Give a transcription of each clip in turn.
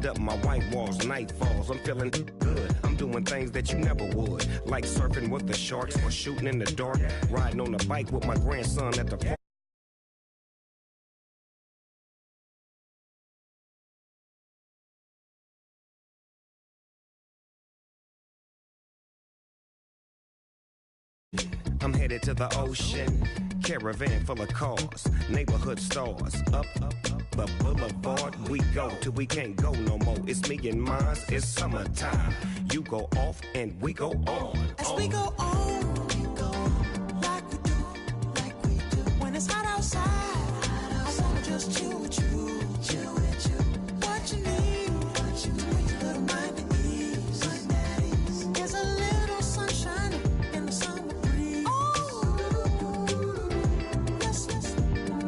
Cleaned up my white walls, night falls. I'm feeling good. I'm doing things that you never would. Like surfing with the sharks or shooting in the dark. Riding on a bike with my grandson at the park. I'm headed to the ocean, caravan full of cars, neighborhood stars. Up the boulevard we go till we can't go no more. It's me and mine, it's summertime. You go off and we go on. As we go on, we go like we do. When it's hot outside, I wanna just chill with you. What you need, to make your little mind at ease. There's a little sunshine in the summer breeze. Let's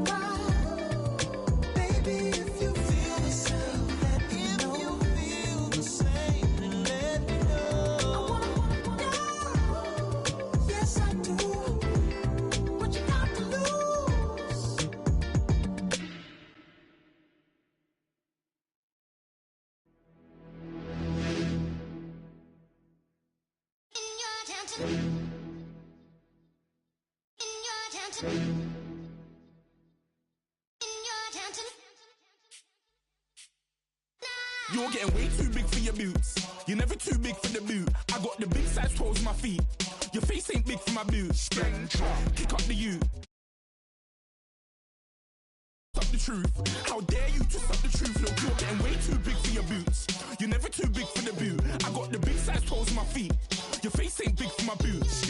ride. Baby, if you feel the same, let me know. If you feel the same, then let me know. I wanna know. Yes, I do. What you got to lose? You're getting way too big for your boots. You're never too big for the boot. I got the big size toes on my feet. Your face ain't big for my boots. Kick up the U. Suck the truth. How dare you to suck the truth? Look, you're getting way too big for your boots. You're never too big for the boot. I got the big size toes on my feet. Your face ain't big for my boots.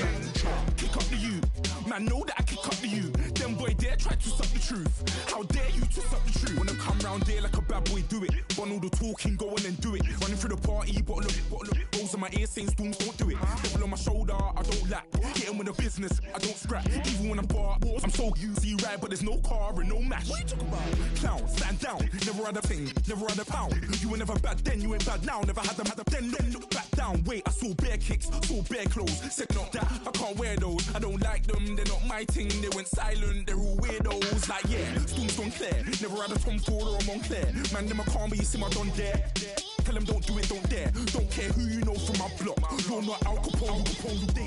Kick up the U. Man, know that I kick up the U. Them boy dare try to suck the truth. How dare you to suck the truth? Wanna come round there like a bad boy, do it. Want all the talking, go on and do it. Running through the party, bottle up. Rolls on my ear saying storms, don't do it. Devil on my shoulder, I don't lack. Getting with the business, I don't scrap. Even when I'm bar, I'm so easy ride, but there's no car and no match. What you talking about? Clown, stand down. Never had a thing, never had a pound. You were never bad then, you ain't bad now. Never had them, then look back down. Wait, I saw bare kicks, saw bare clothes. Said not that, I can't wear those. I don't like them, they're not my thing. They went silent, they're all weirdos. Like yeah, storms gone clear. Never had a Tom Ford or a Montclair. Man, them I can't be, you see my done there. Tell them don't do it, don't dare. Don't care who you know from my block. You're not Al Capone,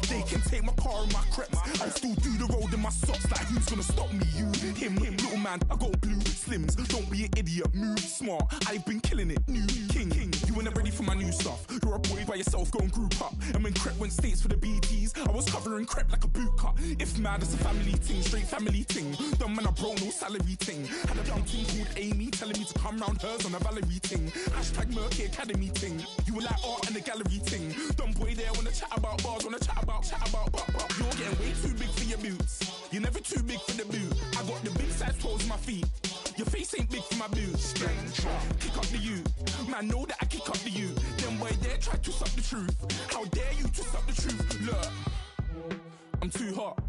they can take my car and my crepes. I still do the road in my socks. Like who's gonna stop me? You, him, little man. I got blue slims. Don't be an idiot, move smart. I've been killing it, new king. You were never ready for my new stuff. You're a boy by yourself, go and group up. And when Crep went states for the BTs, I was covering Crep like a boot cut. If mad, it's a family thing, straight family thing. Dumb man, I bro, no salary thing. Had a young thing called Amy telling me to come round hers on a Valerie thing. Hashtag Murky Academy thing. You were like art and the gallery thing. Dumb boy there wanna chat about bars, wanna chat about. You're getting way too big for your boots. You're never too big for the boot. I got the big size toes on my feet. Your face ain't big for my boots. Kick up the U. Man, know that I kick up the U. Them boy there try to suck the truth. How dare you to suck the truth? Look, I'm too hot.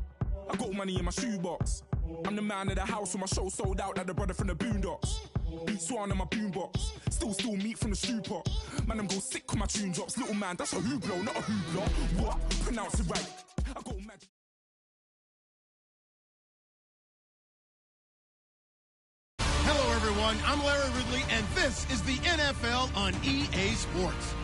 I got money in my shoebox. I'm the man of the house when my show sold out like the brother from the Boondocks. Beat Swan on my boombox. Still meat from the stew pot. Man, I'm go sick when my tune drops. Little man, that's a hooplo, not a hoopla. What? Pronounce it right. I got magic. Hello, everyone. I'm Larry Ridley, and this is the NFL on EA Sports.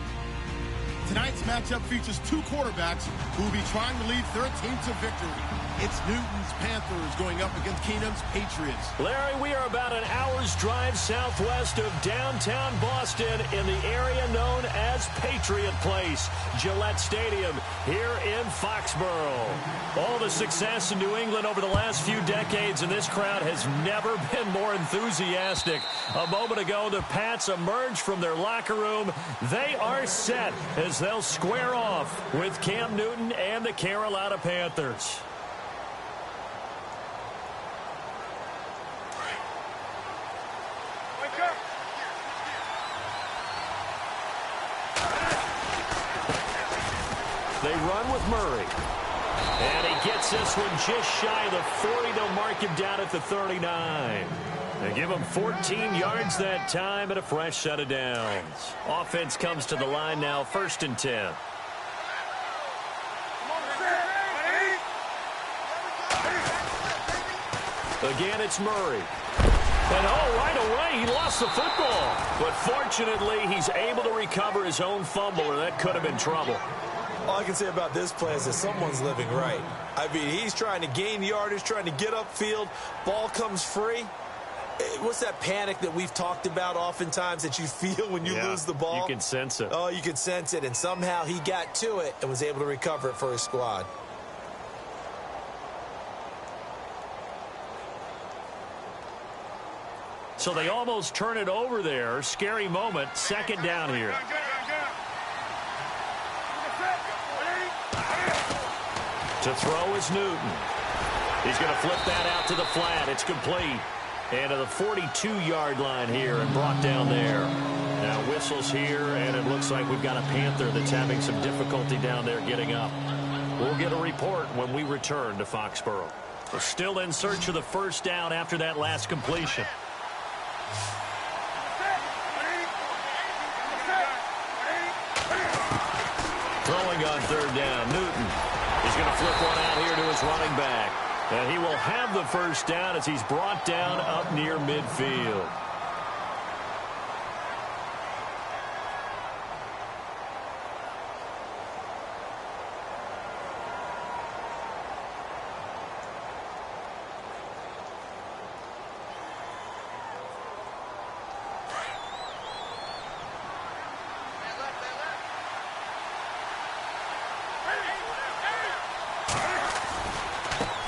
Tonight's matchup features two quarterbacks who will be trying to lead their team to victory. It's Newton's Panthers going up against Keenum's Patriots. Larry, we are about an hour's drive southwest of downtown Boston in the area known as Patriot Place, Gillette Stadium here in Foxborough. All the success in New England over the last few decades, and this crowd has never been more enthusiastic. A moment ago, the Pats emerged from their locker room. They are set as they'll square off with Cam Newton and the Carolina Panthers. They run with Murray. And he gets this one just shy of the 40. They'll mark him down at the 39. They give him 14 yards that time and a fresh set of downs. Offense comes to the line now, 1st and 10. Again, it's Murray. And right away, he lost the football. But fortunately, he's able to recover his own fumble, or that could have been trouble. All I can say about this play is that someone's living right. I mean, he's trying to gain yardage, trying to get upfield. Ball comes free. What's that panic that we've talked about oftentimes that you feel when you lose the ball? You can sense it. Oh, you can sense it. And somehow he got to it and was able to recover it for his squad. So they almost turn it over there. Scary moment. Second down here. To throw is Newton. He's going to flip that out to the flat. It's complete. And to the 42-yard line here and brought down there. Now whistles here, and it looks like we've got a Panther that's having some difficulty down there getting up. We'll get a report when we return to Foxborough. We're still in search of the first down after that last completion. Throwing on third down, Newton. He's going to flip one out here to his running back. And he will have the first down as he's brought down up near midfield.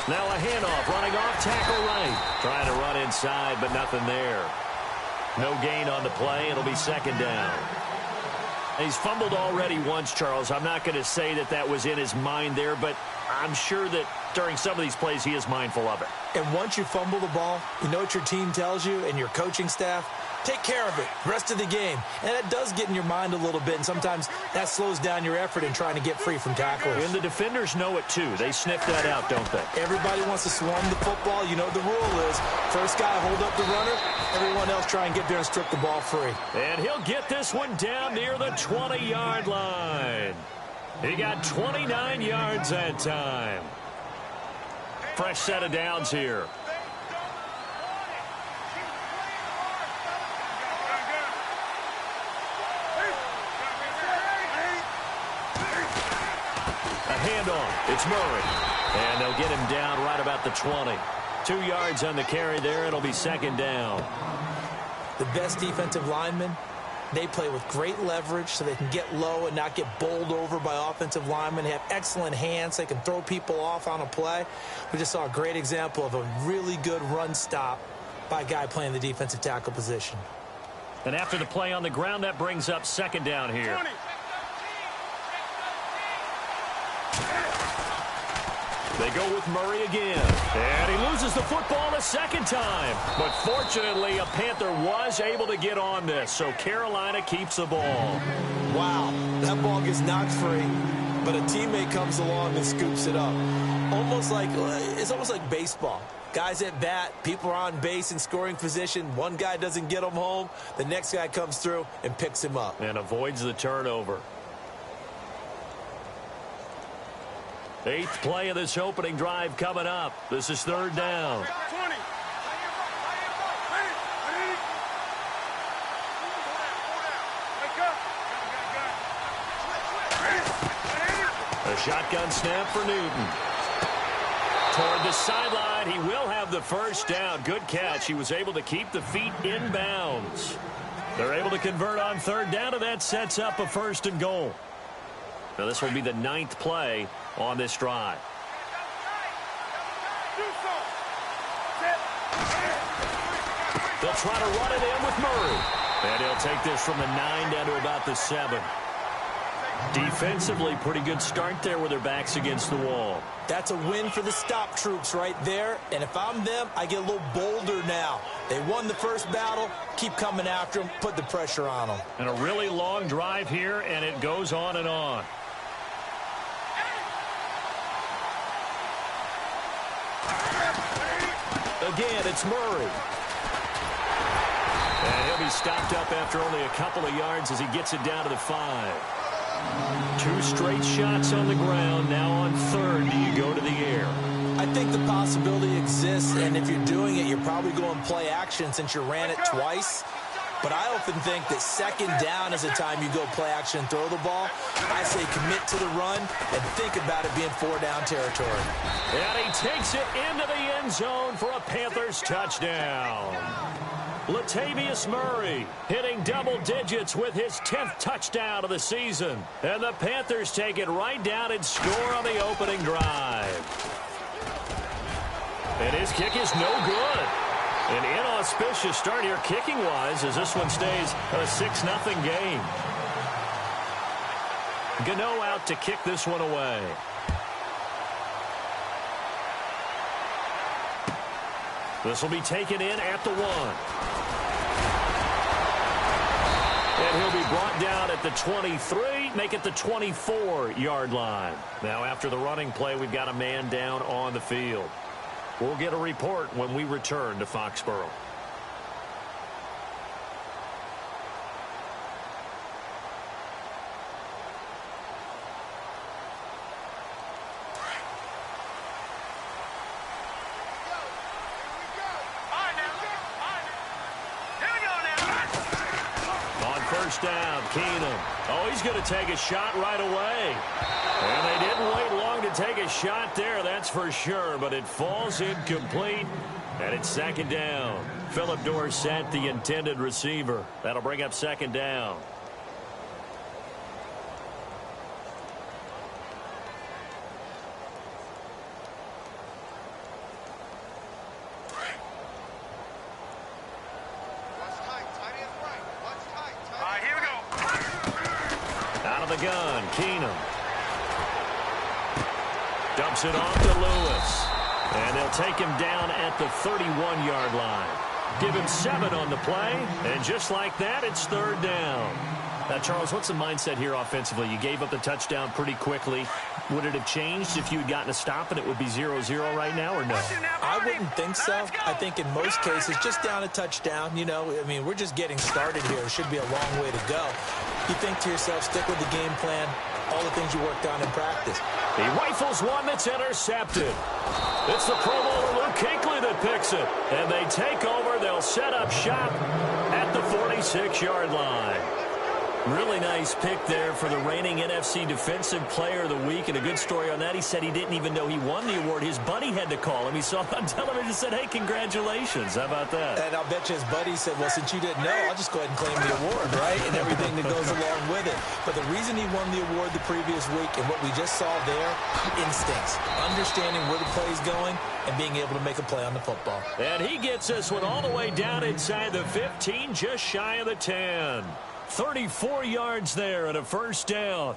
Now a handoff, running off tackle right. Trying to run inside, but nothing there. No gain on the play. It'll be second down. He's fumbled already once, Charles. I'm not going to say that that was in his mind there, but I'm sure that during some of these plays he is mindful of it. And once you fumble the ball, you know what your team tells you and your coaching staff? Take care of it the rest of the game. And that does get in your mind a little bit, and sometimes that slows down your effort in trying to get free from tackles. And the defenders know it, too. They sniff that out, don't they? Everybody wants to swarm the football. You know what the rule is. First guy hold up the runner. Everyone else try and get there and strip the ball free. And he'll get this one down near the 20-yard line. He got 29 yards that time. Fresh set of downs here. Handoff. It's Murray. And they'll get him down right about the 20. 2 yards on the carry there. It'll be second down. The best defensive linemen, they play with great leverage so they can get low and not get bowled over by offensive linemen. They have excellent hands. They can throw people off on a play. We just saw a great example of a really good run stop by a guy playing the defensive tackle position. And after the play on the ground, that brings up second down here. 20. They go with Murray again. And he loses the football a second time. But fortunately, a Panther was able to get on this. So Carolina keeps the ball. Wow, that ball gets knocked free, but a teammate comes along and scoops it up. It's almost like baseball. Guys at bat, people are on base in scoring position. One guy doesn't get him home. The next guy comes through and picks him up. And avoids the turnover. 8th play of this opening drive coming up. This is third down. 20. A shotgun snap for Newton. Toward the sideline, he will have the first down. Good catch. He was able to keep the feet in bounds. They're able to convert on third down, and that sets up a first and goal. Now this will be the 9th play on this drive. They'll try to run it in with Murray. And he'll take this from the 9 down to about the 7. Defensively, pretty good start there with their backs against the wall. That's a win for the stop troops right there. And if I'm them, I get a little bolder now. They won the first battle. Keep coming after them. Put the pressure on them. And a really long drive here, and it goes on and on. Again, it's Murray. And he'll be stopped up after only a couple of yards as he gets it down to the 5. 2 straight shots on the ground. Now on third, do you go to the air? I think the possibility exists, and if you're doing it, you're probably going play action since you ran it twice. But I often think that second down is the time you go play action and throw the ball. I say commit to the run and think about it being 4-down territory. And he takes it into the end zone for a Panthers touchdown. Latavius Murray hitting double digits with his 10th touchdown of the season. And the Panthers take it right down and score on the opening drive. And his kick is no good. An inauspicious start here kicking-wise as this one stays a 6-0 game. Gano out to kick this one away. This will be taken in at the 1. And he'll be brought down at the 23, make it the 24-yard line. Now after the running play, we've got a man down on the field. We'll get a report when we return to Foxborough. On first down, Keenum. Oh, he's going to take a shot right away. And they didn't wait long to take a shot there, that's for sure, but it falls incomplete, and it's second down. Philip Dorsett, the intended receiver. That'll bring up second down. Here we go. Out of the gun, Keenum. Dumps it off to Lewis. And they'll take him down at the 31-yard line. Give him 7 on the play. And just like that, it's third down. Now, Charles, what's the mindset here offensively? You gave up the touchdown pretty quickly. Would it have changed if you had gotten a stop and it would be 0-0 right now, or no? I wouldn't think so. I think in most cases, just down a touchdown, you know, I mean, we're just getting started here. It should be a long way to go. You think to yourself, stick with the game plan, all the things you worked on in practice. He rifles one that's intercepted. It's the Pro Bowler Luke Kuechly that picks it. And they take over. They'll set up shop at the 46-yard line. Really nice pick there for the reigning NFC Defensive Player of the Week. And a good story on that. He said he didn't even know he won the award. His buddy had to call him. He saw it on television and said, hey, congratulations. How about that? And I'll bet you his buddy said, well, since you didn't know, I'll just go ahead and claim the award, right? And everything that goes along with it. But the reason he won the award the previous week and what we just saw there, instincts. Understanding where the play is going and being able to make a play on the football. And he gets this one all the way down inside the 15, just shy of the 10. 34 yards there and a first down.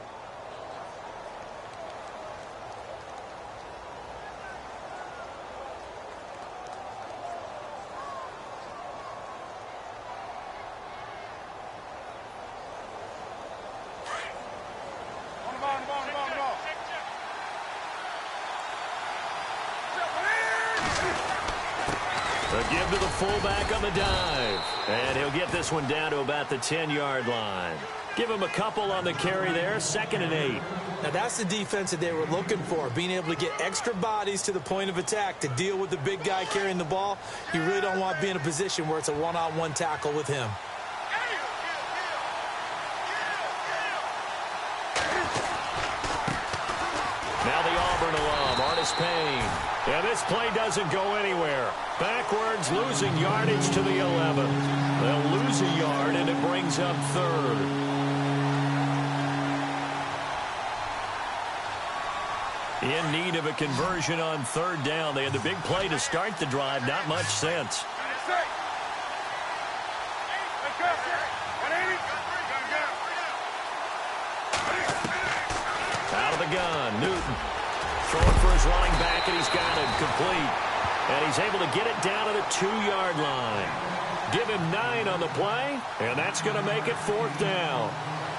A give to the fullback on the dive. And he'll get this one down to about the 10-yard line. Give him a couple on the carry there, 2nd and 8. Now that's the defense that they were looking for, being able to get extra bodies to the point of attack to deal with the big guy carrying the ball. You really don't want to be in a position where it's a one-on-one tackle with him. Now the Auburn alum, Artis Payne. And this play doesn't go anywhere. Backwards, losing yardage to the 11. They'll lose a yard, and it brings up third. In need of a conversion on third down. They had the big play to start the drive. Not much sense. Out of the gun, Newton. Throwing for his running back, and he's got it complete. And he's able to get it down to the 2-yard line. Give him 9 on the play, and that's going to make it 4th down.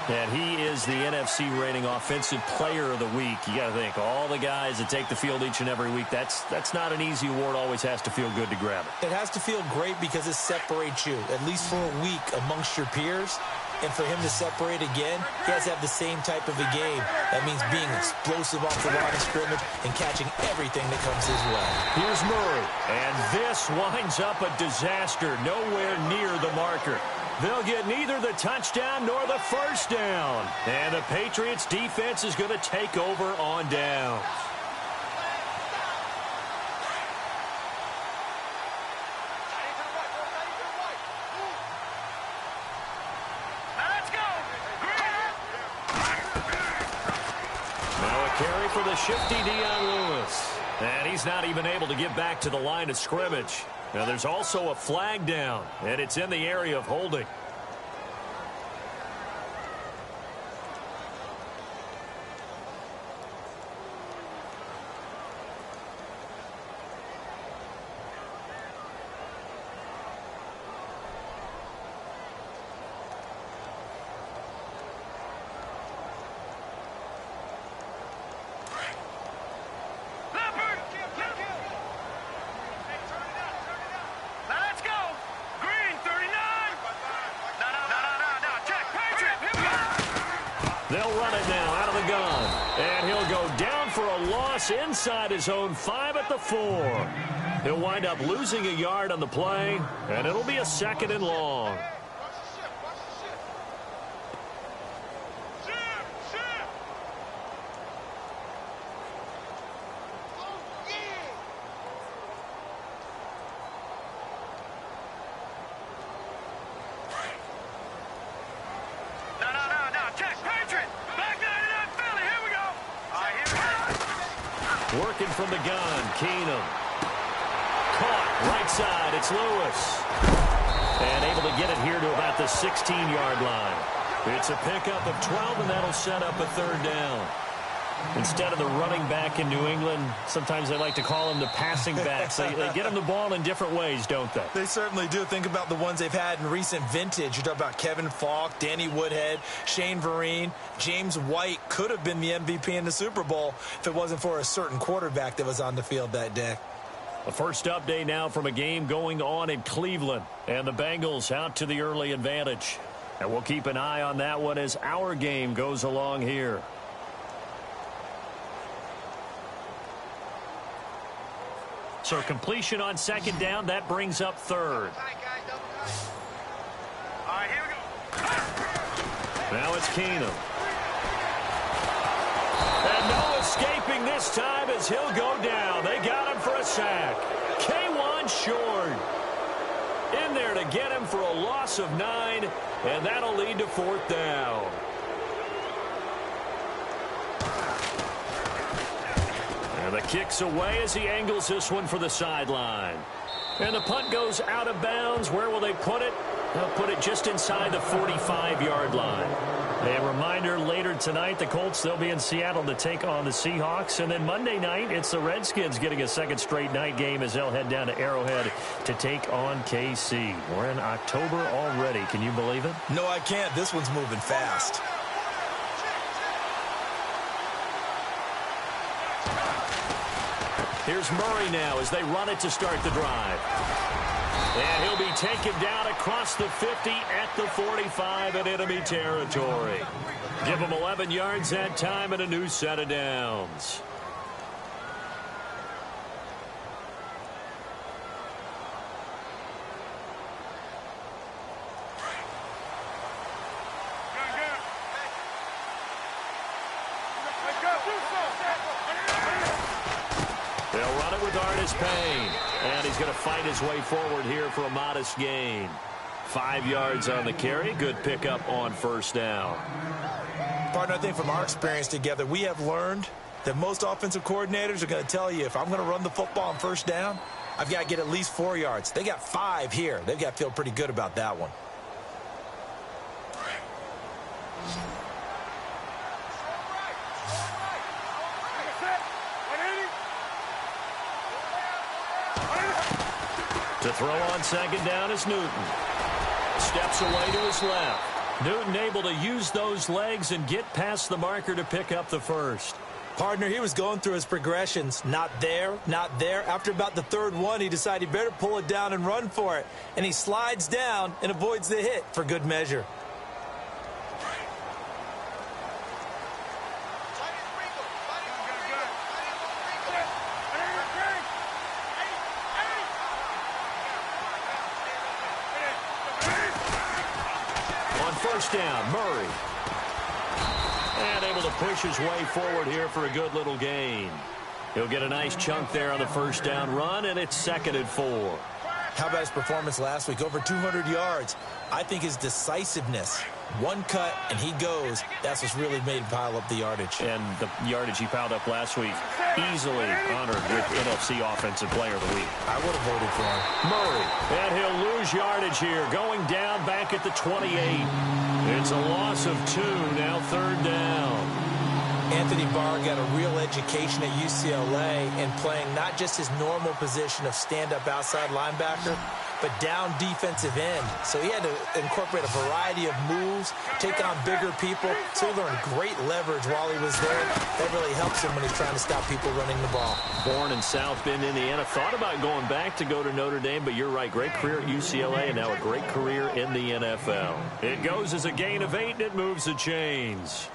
And he is the NFC reigning offensive player of the week. You got to think, all the guys that take the field each and every week, that's not an easy award. Always has to feel good to grab it. It has to feel great because it separates you, at least for a week, amongst your peers. And for him to separate again, he has to have the same type of a game. That means being explosive off the line of scrimmage and catching everything that comes his way. Here's Murray, and this winds up a disaster, nowhere near the marker. They'll get neither the touchdown nor the first down. And the Patriots defense is going to take over on downs. Now a carry for the shifty Dion Lewis. And he's not even able to get back to the line of scrimmage. Now there's also a flag down, and it's in the area of holding. They'll run it now out of the gun. And he'll go down for a loss inside his own 5 at the 4. He'll wind up losing a yard on the play, and it'll be a 2nd and long. Working from the gun, Keenum. Caught, right side, it's Lewis. And able to get it here to about the 16-yard line. It's a pickup of 12, and that'll set up a 3rd down. Instead of the running back in New England, sometimes they like to call them the passing backs. They get them the ball in different ways, don't they? They certainly do. Think about the ones they've had in recent vintage. You talk about Kevin Falk, Danny Woodhead, Shane Vereen. James White could have been the MVP in the Super Bowl if it wasn't for a certain quarterback that was on the field that day. A first update now from a game going on in Cleveland. And the Bengals out to the early advantage. And we'll keep an eye on that one as our game goes along here. So completion on 2nd down, that brings up 3rd. All right, here we go. Now it's Keenum. And no escaping this time as he'll go down. They got him for a sack. K1 short. In there to get him for a loss of 9, and that'll lead to 4th down. And the kick's away as he angles this one for the sideline. And the punt goes out of bounds. Where will they put it? They'll put it just inside the 45-yard line. A reminder, later tonight, the Colts, they'll be in Seattle to take on the Seahawks. And then Monday night, it's the Redskins getting a 2nd straight night game as they'll head down to Arrowhead to take on KC. We're in October already. Can you believe it? No, I can't. This one's moving fast. Here's Murray now as they run it to start the drive. And he'll be taken down across the 50 at the 45 in enemy territory. Give him 11 yards that time and a new set of downs. They'll run it with Artis Payne. And he's going to fight his way forward here for a modest gain. 5 yards on the carry. Good pickup on 1st down. Partner, I think from our experience together, we have learned that most offensive coordinators are going to tell you, if I'm going to run the football on 1st down, I've got to get at least 4 yards. They got 5 here. They've got to feel pretty good about that one. To throw on 2nd down is Newton. Steps away to his left. Newton able to use those legs and get past the marker to pick up the 1st. Partner, he was going through his progressions. Not there, not there. After about the 3rd one, he decided he better pull it down and run for it. And he slides down and avoids the hit for good measure. first down, Murray. And able to push his way forward here for a good little gain. He'll get a nice chunk there on the first down run, and it's 2nd and 4. How about his performance last week? Over 200 yards. I think his decisiveness, one cut and he goes, that's what's really made him pile up the yardage. And the yardage he piled up last week, easily honored with NFC Offensive Player of the Week. I would have voted for him. Murray, and he'll lose yardage here, going down back at the 28. It's a loss of 2, now 3rd down. Anthony Barr got a real education at UCLA in playing not just his normal position of stand-up outside linebacker, but down defensive end. So he had to incorporate a variety of moves, take on bigger people. So he learned great leverage while he was there. That really helps him when he's trying to stop people running the ball. Born in South Bend, Indiana. Thought about going back to go to Notre Dame, but you're right. Great career at UCLA and now a great career in the NFL. It goes as a gain of 8, and it moves the chains.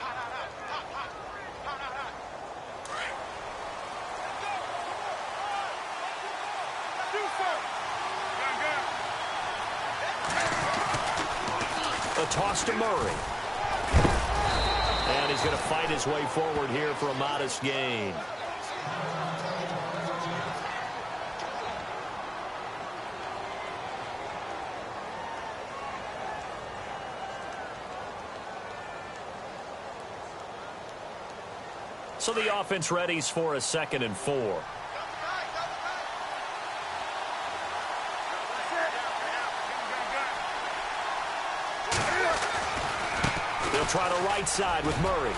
A toss to Murray. And he's going to fight his way forward here for a modest gain. So the offense readies for a 2nd and 4. They'll try to right side with Murray.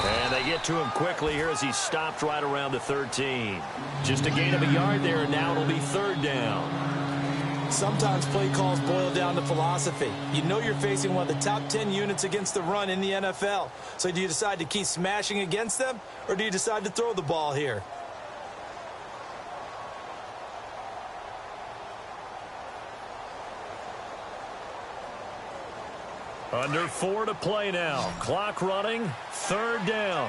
And they get to him quickly here as he's stopped right around the 13. Just a gain of a yard there, and now it'll be 3rd down. Sometimes play calls boil down to philosophy. You know you're facing one of the top 10 units against the run in the NFL. So do you decide to keep smashing against them, or do you decide to throw the ball here? Under 4 to play now. Clock running. 3rd down.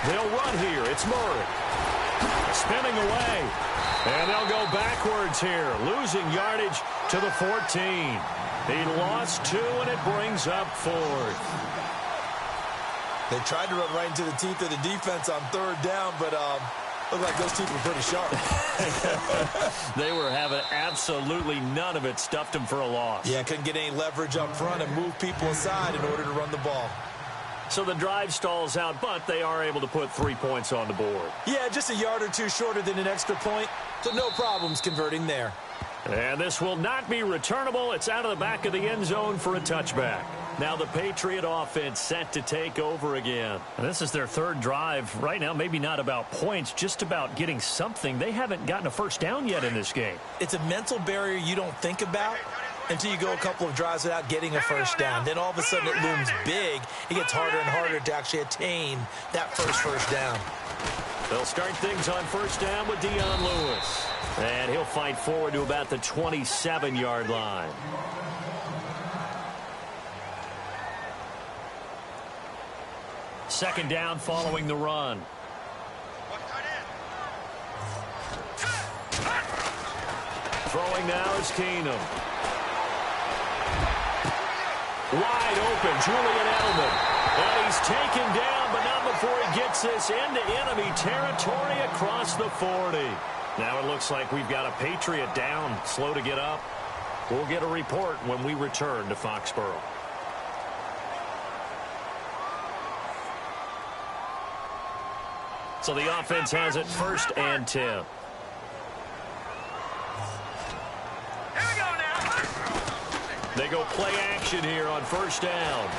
They'll run here. It's Murray. Spinning away. And they'll go backwards here. Losing yardage to the 14. He lost 2, and it brings up 4th. They tried to run right into the teeth of the defense on 3rd down, but looked like those teeth were pretty sharp. They were having absolutely none of it. Stuffed them for a loss. Yeah, couldn't get any leverage up front and move people aside in order to run the ball. So the drive stalls out, but they are able to put 3 points on the board. Yeah, just a yard or 2 shorter than an extra point, so no problems converting there. And this will not be returnable. It's out of the back of the end zone for a touchback. Now the Patriot offense set to take over again. And this is their 3rd drive right now. Maybe not about points, just about getting something. They haven't gotten a first down yet in this game. It's a mental barrier you don't think about until you go a couple of drives without getting a first down. Then all of a sudden it looms big. It gets harder and harder to actually attain that first down. They'll start things on first down with Dion Lewis. And he'll fight forward to about the 27-yard line. Second down following the run. Throwing now is Keenum. Wide open, Julian Edelman. And he's taken down, but not before he gets this into enemy territory across the 40. Now it looks like we've got a Patriot down, slow to get up. We'll get a report when we return to Foxborough. So the offense has it 1st and 10. Here we go now. They go play action here on first down.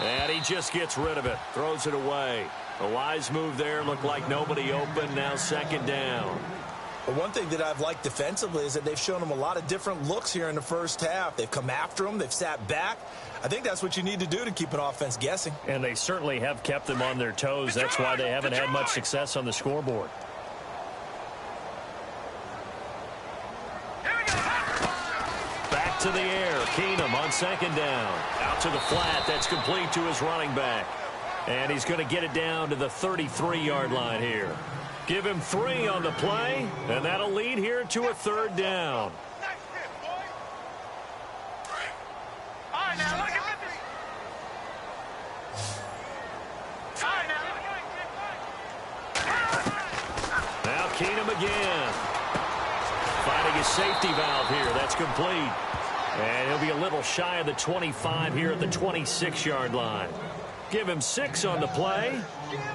And he just gets rid of it, throws it away. A wise move there, looked like nobody open, now 2nd down. But one thing that I've liked defensively is that they've shown them a lot of different looks here in the first half. They've come after them. They've sat back. I think that's what you need to do to keep an offense guessing. And they certainly have kept them on their toes. That's why they haven't had much success on the scoreboard. Back to the air. Keenum on 2nd down. Out to the flat. That's complete to his running back. And he's going to get it down to the 33-yard line here. Give him 3 on the play, and that'll lead here to a 3rd down. All right, now look at this. All right, now. Now Keenum again. Finding his safety valve here. That's complete. And he'll be a little shy of the 25 here at the 26-yard line. Give him 6 on the play,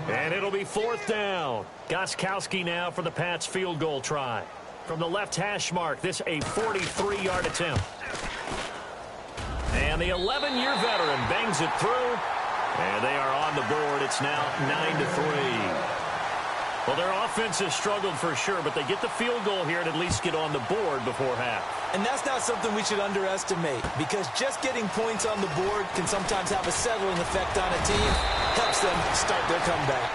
and it'll be 4th down. Gostkowski now for the Pats field goal try. From the left hash mark, this a 43-yard attempt. And the 11-year veteran bangs it through, and they are on the board. It's now 9-3. Well, their offense has struggled for sure, but they get the field goal here and at least get on the board before half. And that's not something we should underestimate, because just getting points on the board can sometimes have a settling effect on a team. Helps them start their comeback.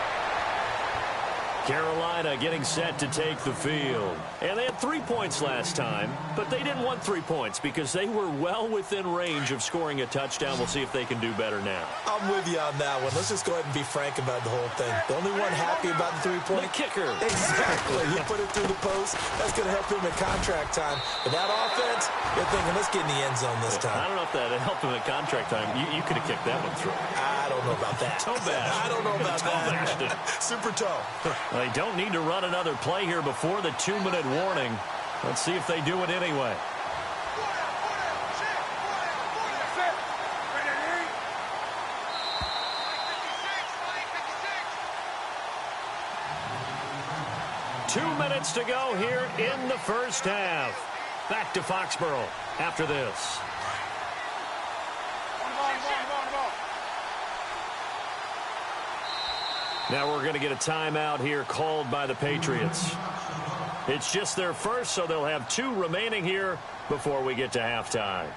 Carolina getting set to take the field. And they had 3 points last time, but they didn't want 3 points because they were well within range of scoring a touchdown. We'll see if they can do better now. I'm with you on that one. Let's just go ahead and be frank about the whole thing. The only one happy about the 3-point. The kicker. Exactly. He put it through the post. That's going to help him at contract time. But that offense, they're thinking, let's get in the end zone this time. I don't know if that helped him at contract time. You could have kicked that one through. I don't know about that. Toe bash. I don't know about that. Super toe. They don't need to run another play here before the 2-minute warning. Let's see if they do it anyway. Two minutes to go here in the first half. Back to Foxborough after this. Now we're going to get a timeout here called by the Patriots. It's just their first, so they'll have 2 remaining here before we get to halftime.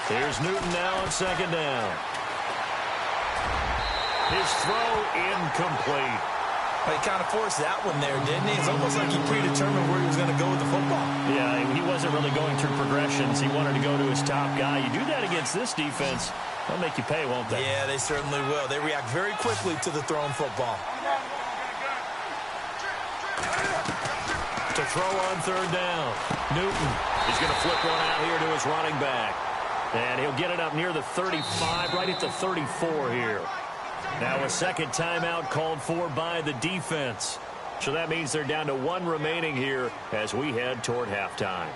Here's Newton now on 2nd down. His throw incomplete. Well, he kind of forced that one there, didn't he? It's almost like he predetermined where he was going to go with the football. Yeah, he wasn't really going through progressions. He wanted to go to his top guy. You do that against this defense, they'll make you pay, won't they? Yeah, they certainly will. They react very quickly to the thrown football. To throw on 3rd down. Newton is going to flip one out here to his running back. And he'll get it up near the 35, right at the 34 here. Now a second timeout called for by the defense. So that means they're down to 1 remaining here as we head toward halftime.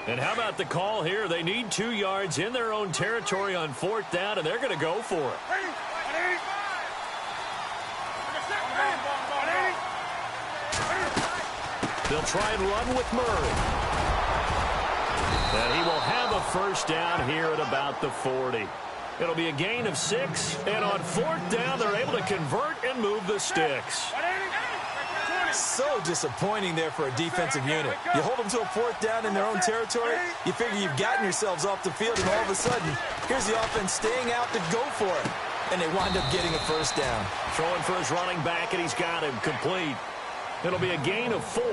And how about the call here? They need 2 yards in their own territory on 4th down, and they're going to go for it. They'll try and run with Murray. And he will have a first down here at about the 40. It'll be a gain of 6, and on 4th down, they're able to convert and move the sticks. So disappointing there for a defensive unit. You hold them to a 4th down in their own territory, you figure you've gotten yourselves off the field, and all of a sudden, here's the offense staying out to go for it. And they wind up getting a first down. Throwing for his running back, and he's got him complete. It'll be a gain of 4,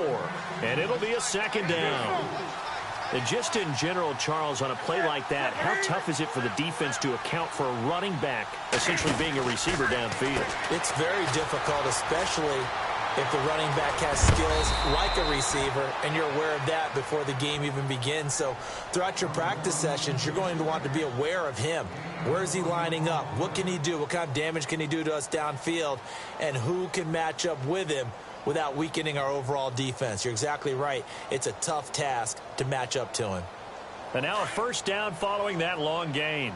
and it'll be a 2nd down. And just in general, Charles, on a play like that, how tough is it for the defense to account for a running back essentially being a receiver downfield? It's very difficult, especially if the running back has skills like a receiver, and you're aware of that before the game even begins. So throughout your practice sessions, you're going to want to be aware of him. Where is he lining up? What can he do? What kind of damage can he do to us downfield? And who can match up with him without weakening our overall defense? You're exactly right. It's a tough task to match up to him. And now a first down following that long gain.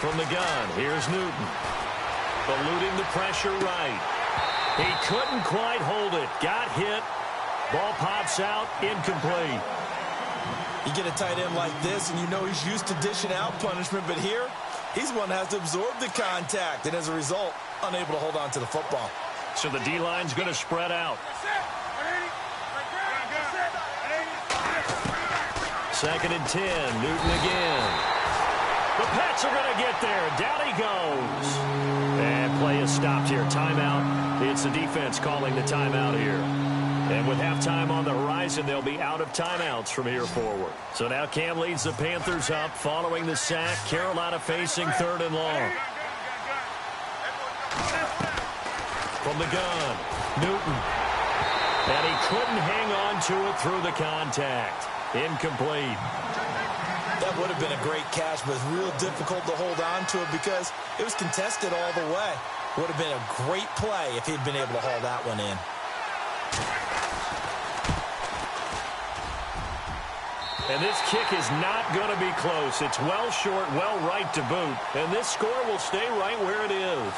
From the gun, here's Newton. Eluding the pressure right. He couldn't quite hold it. Got hit. Ball pops out, incomplete. You get a tight end like this, and you know he's used to dishing out punishment, but here, he's the one that has to absorb the contact, and as a result, unable to hold on to the football. So the D-line's going to spread out. Second and 10, Newton again. The Pats are going to get there. Down he goes. And play is stopped here. Timeout. It's the defense calling the timeout here. And with halftime on the horizon, they'll be out of timeouts from here forward. So now Cam leads the Panthers up following the sack. Carolina facing 3rd and long. From the gun, Newton. And he couldn't hang on to it through the contact. Incomplete. That would have been a great catch, but it's real difficult to hold on to it because it was contested all the way. Would have been a great play if he'd been able to haul that one in. And this kick is not going to be close. It's well short, well right to boot. And this score will stay right where it is.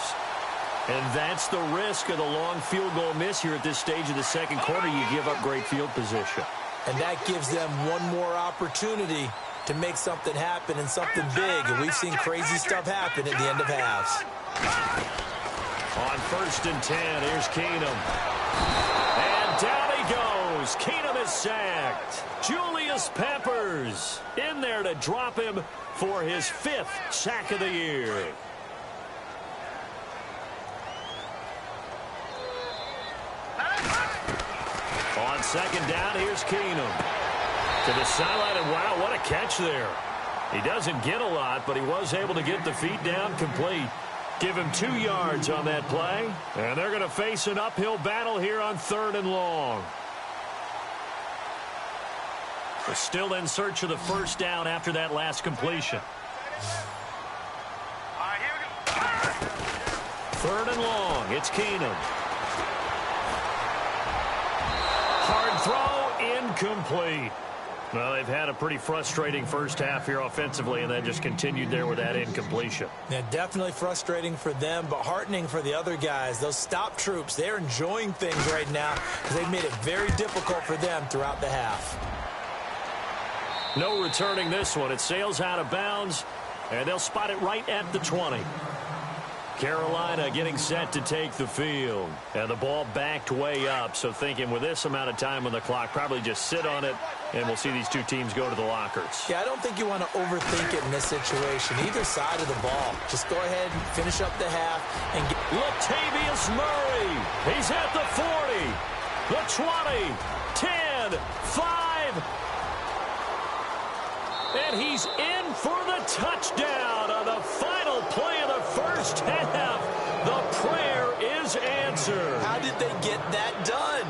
And that's the risk of the long field goal miss here at this stage of the second quarter. You give up great field position. And that gives them one more opportunity to make something happen and something big. And we've seen crazy stuff happen at the end of halves. On 1st and 10, here's Keenum. And down he goes. Keenum is sacked. Julius Peppers in there to drop him for his 5th sack of the year. On 2nd down, here's Keenum. To the sideline, and wow, what a catch there. He doesn't get a lot, but he was able to get the feet down complete. Give him 2 yards on that play, and they're going to face an uphill battle here on 3rd and long. They're still in search of the 1st down after that last completion. 3rd and long, it's Keenum. Hard throw, incomplete. Well, they've had a pretty frustrating first half here offensively, and then just continued there with that incompletion. Yeah, definitely frustrating for them, but heartening for the other guys. Those stop troops, they're enjoying things right now because they've made it very difficult for them throughout the half. No returning this one. It sails out of bounds, and they'll spot it right at the 20. Carolina getting set to take the field. And the ball backed way up, so thinking with this amount of time on the clock, probably just sit on it, and we'll see these two teams go to the lockers. Yeah, I don't think you want to overthink it in this situation. Either side of the ball. Just go ahead and finish up the half. And get Latavius Murray. He's at the 40, the 20, 10, 5. And he's in for the touchdown on the final play of the first half. The prayer is answered. How did they get that done?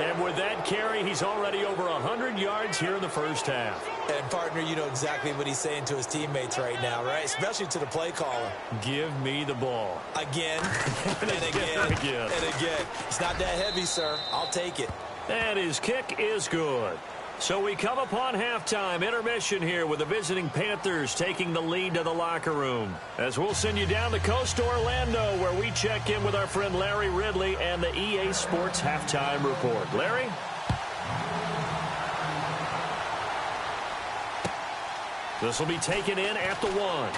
And with that carry, he's already over 100 yards here in the first half. And, partner, you know exactly what he's saying to his teammates right now, right? Especially to the play caller. Give me the ball. Again, and again, and again. It's not that heavy, sir. I'll take it. And his kick is good. So we come upon halftime intermission here with the visiting Panthers taking the lead to the locker room. As we'll send you down the coast to Orlando, where we check in with our friend Larry Ridley and the EA Sports Halftime Report. Larry? This will be taken in at the 1.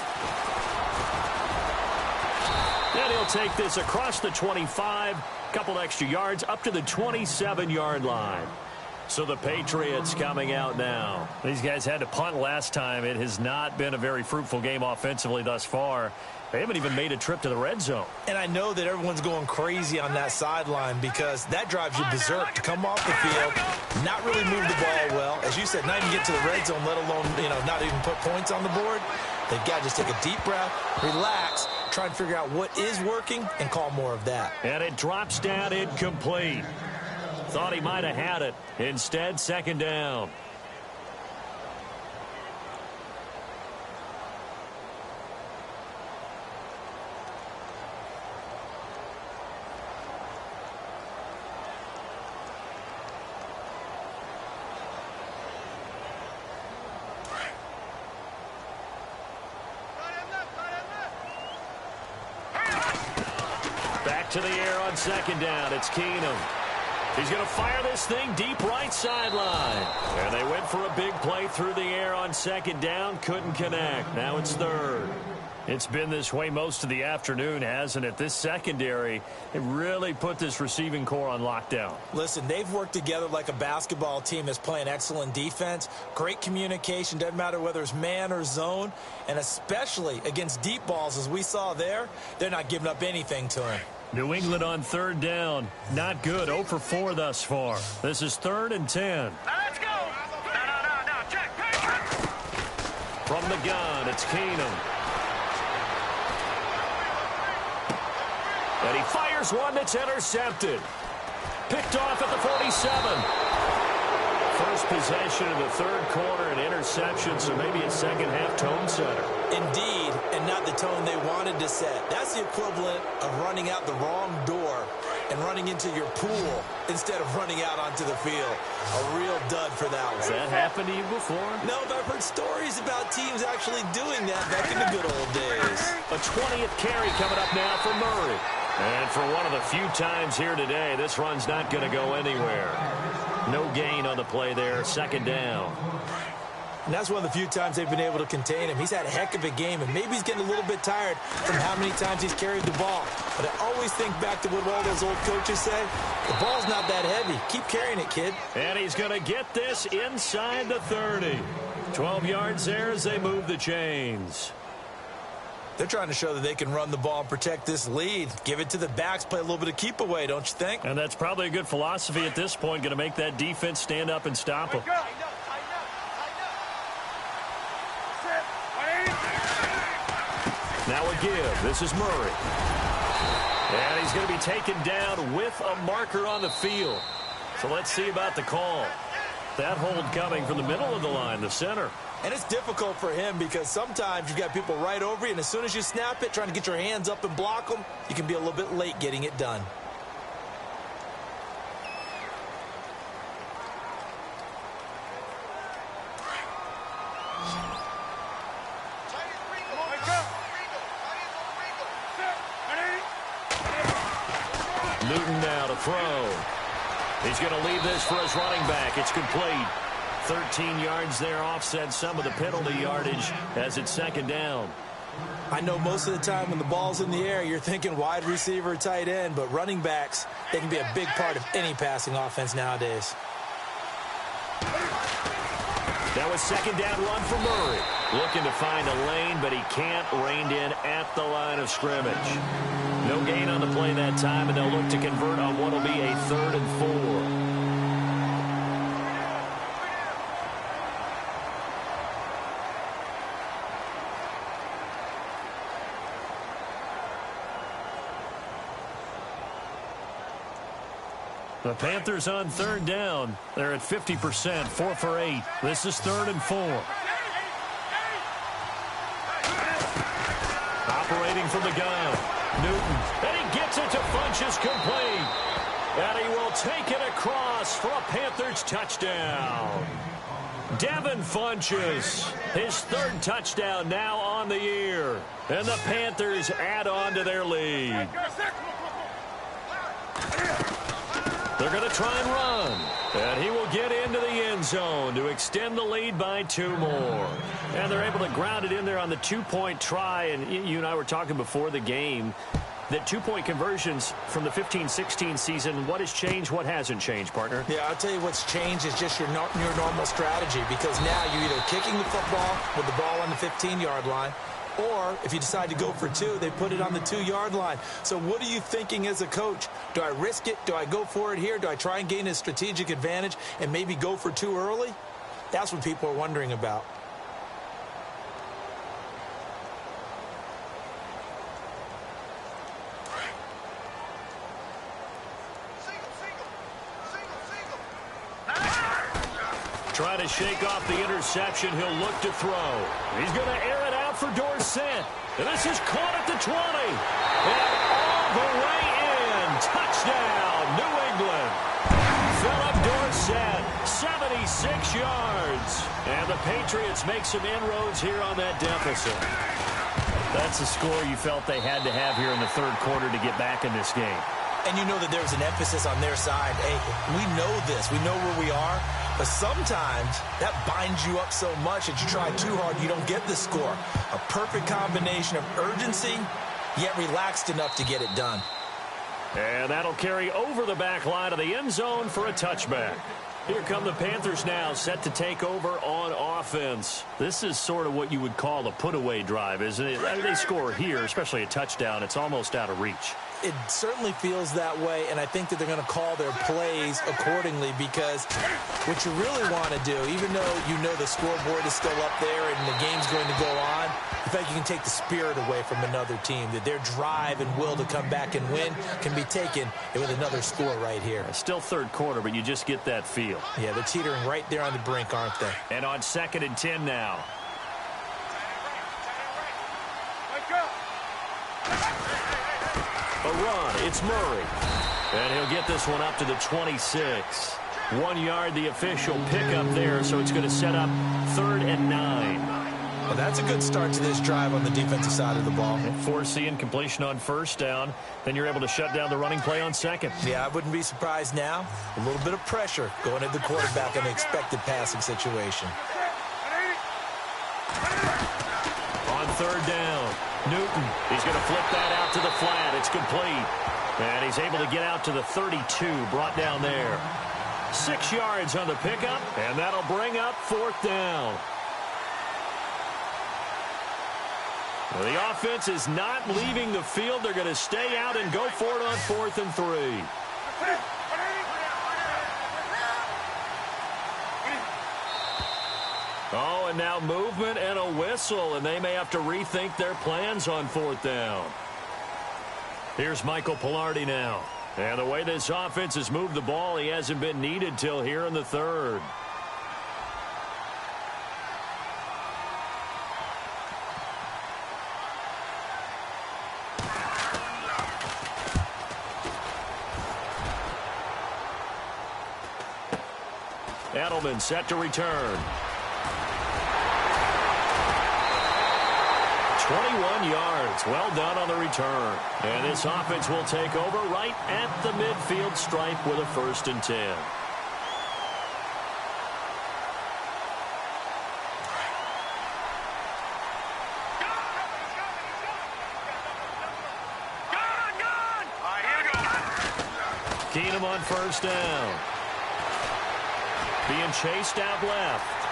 And he'll take this across the 25, couple extra yards, up to the 27-yard line. So the Patriots coming out now. These guys had to punt last time. It has not been a very fruitful game offensively thus far. They haven't even made a trip to the red zone. And I know that everyone's going crazy on that sideline because that drives you berserk to come off the field, not really move the ball well. As you said, not even get to the red zone, let alone, not even put points on the board. They've got to just take a deep breath, relax, try and figure out what is working and call more of that. And it drops down incomplete. Thought he might have had it. Instead, 2nd down. Back to the air on 2nd down. It's Keenum. He's going to fire this thing deep right sideline. And they went for a big play through the air on second down. Couldn't connect. Now it's third. It's been this way most of the afternoon, hasn't it? This secondary, it really put this receiving core on lockdown. Listen, they've worked together like a basketball team that's playing excellent defense. Great communication, doesn't matter whether it's man or zone. And especially against deep balls, as we saw there, they're not giving up anything to him. New England on third down. Not good. 0 for 4 thus far. This is 3rd and 10. Let's go. No. Check. From the gun, it's Keenum. And he fires one that's intercepted. Picked off at the 47. First possession of the third quarter, an interception, so maybe a second-half tone setter. Indeed, and not the tone they wanted to set. That's the equivalent of running out the wrong door and running into your pool instead of running out onto the field. A real dud for that one. Has that happened to you before? No, but I've heard stories about teams actually doing that back in the good old days. A 20th carry coming up now for Murray. And for one of the few times here today, this run's not going to go anywhere. No gain on the play there, second down. And that's one of the few times they've been able to contain him. He's had a heck of a game, and maybe he's getting a little bit tired from how many times he's carried the ball. But I always think back to what all those old coaches say. The ball's not that heavy. Keep carrying it, kid. And he's going to get this inside the 30. 12 yards there as they move the chains. They're trying to show that they can run the ball and protect this lead. Give it to the backs, play a little bit of keep away, don't you think? And that's probably a good philosophy at this point, going to make that defense stand up and stop them. Now a give. This is Murray. And he's going to be taken down with a marker on the field. So let's see about the call. That hold coming from the middle of the line, the center. And it's difficult for him because sometimes you've got people right over you, and as soon as you snap it, trying to get your hands up and block them, you can be a little bit late getting it done. Newton now to throw. He's going to leave this for his running back. It's complete. 13 yards there, offset some of the penalty yardage as it's second down. I know most of the time when the ball's in the air, you're thinking wide receiver or tight end, but running backs, they can be a big part of any passing offense nowadays. That was second down run for Murray. Looking to find a lane, but he can't. Reined in at the line of scrimmage. No gain on the play that time, and they'll look to convert on what will be a 3rd and 4. The Panthers on third down. They're at 50%, 4 for 8. This is 3rd and 4. Operating from the gun. Newton. And he gets it to Funchess complete. And he will take it across for a Panthers touchdown. Devin Funchess, his 3rd touchdown now on the year. And the Panthers add on to their lead. They're going to try and run. And he will get into the end zone to extend the lead by 2 more. And they're able to ground it in there on the 2-point try. And you and I were talking before the game that 2-point conversions from the 15-16 season, what has changed, what hasn't changed, partner? Yeah, I'll tell you what's changed is just your normal strategy, because now you're either kicking the football with the ball on the 15-yard line, or if you decide to go for 2, they put it on the 2-yard line. So what are you thinking as a coach? Do I risk it? Do I go for it here? Do I try and gain a strategic advantage and maybe go for 2 early? That's what people are wondering about. Trying to shake off the interception. He'll look to throw. He's going to air it out for Dorsett. And this is caught at the 20. And all the way in. Touchdown, New England. Philip Dorsett, 76 yards. And the Patriots make some inroads here on that deficit. That's the score you felt they had to have here in the third quarter to get back in this game. And you know that there's an emphasis on their side. Hey, we know this. We know where we are. But sometimes that binds you up so much that you try too hard, you don't get the score. A perfect combination of urgency, yet relaxed enough to get it done. And that'll carry over the back line of the end zone for a touchback. Here come the Panthers now, set to take over on offense. This is sort of what you would call a put-away drive, isn't it? They score here, especially a touchdown. It's almost out of reach. It certainly feels that way, and I think that they're going to call their plays accordingly, because what you really want to do, even though you know the scoreboard is still up there and the game's going to go on, in fact, you can take the spirit away from another team, that their drive and will to come back and win can be taken with another score right here. Still third quarter, but you just get that feel. Yeah, they're teetering right there on the brink, aren't they? And on 2nd and 10 now. A run, it's Murray. And he'll get this one up to the 26. 1 yard, the official pickup there, so it's going to set up 3rd and 9. Well, that's a good start to this drive on the defensive side of the ball. Force the incompletion on 1st down. Then you're able to shut down the running play on 2nd. Yeah, I wouldn't be surprised now. A little bit of pressure going at the quarterback in the expected passing situation. On 3rd down, Newton. He's going to flip that out to the flat. It's complete. And he's able to get out to the 32, brought down there. 6 yards on the pickup, and that'll bring up 4th down. Well, the offense is not leaving the field. They're going to stay out and go for it on 4th and 3. Oh, and now movement and a whistle, and they may have to rethink their plans on 4th down. Here's Michael Pilardi now. And the way this offense has moved the ball, he hasn't been needed till here in the 3rd. Edelman set to return. 21 yards. Well done on the return. And this offense will take over right at the midfield stripe with a 1st and 10. Keenum on 1st down. Being chased out left.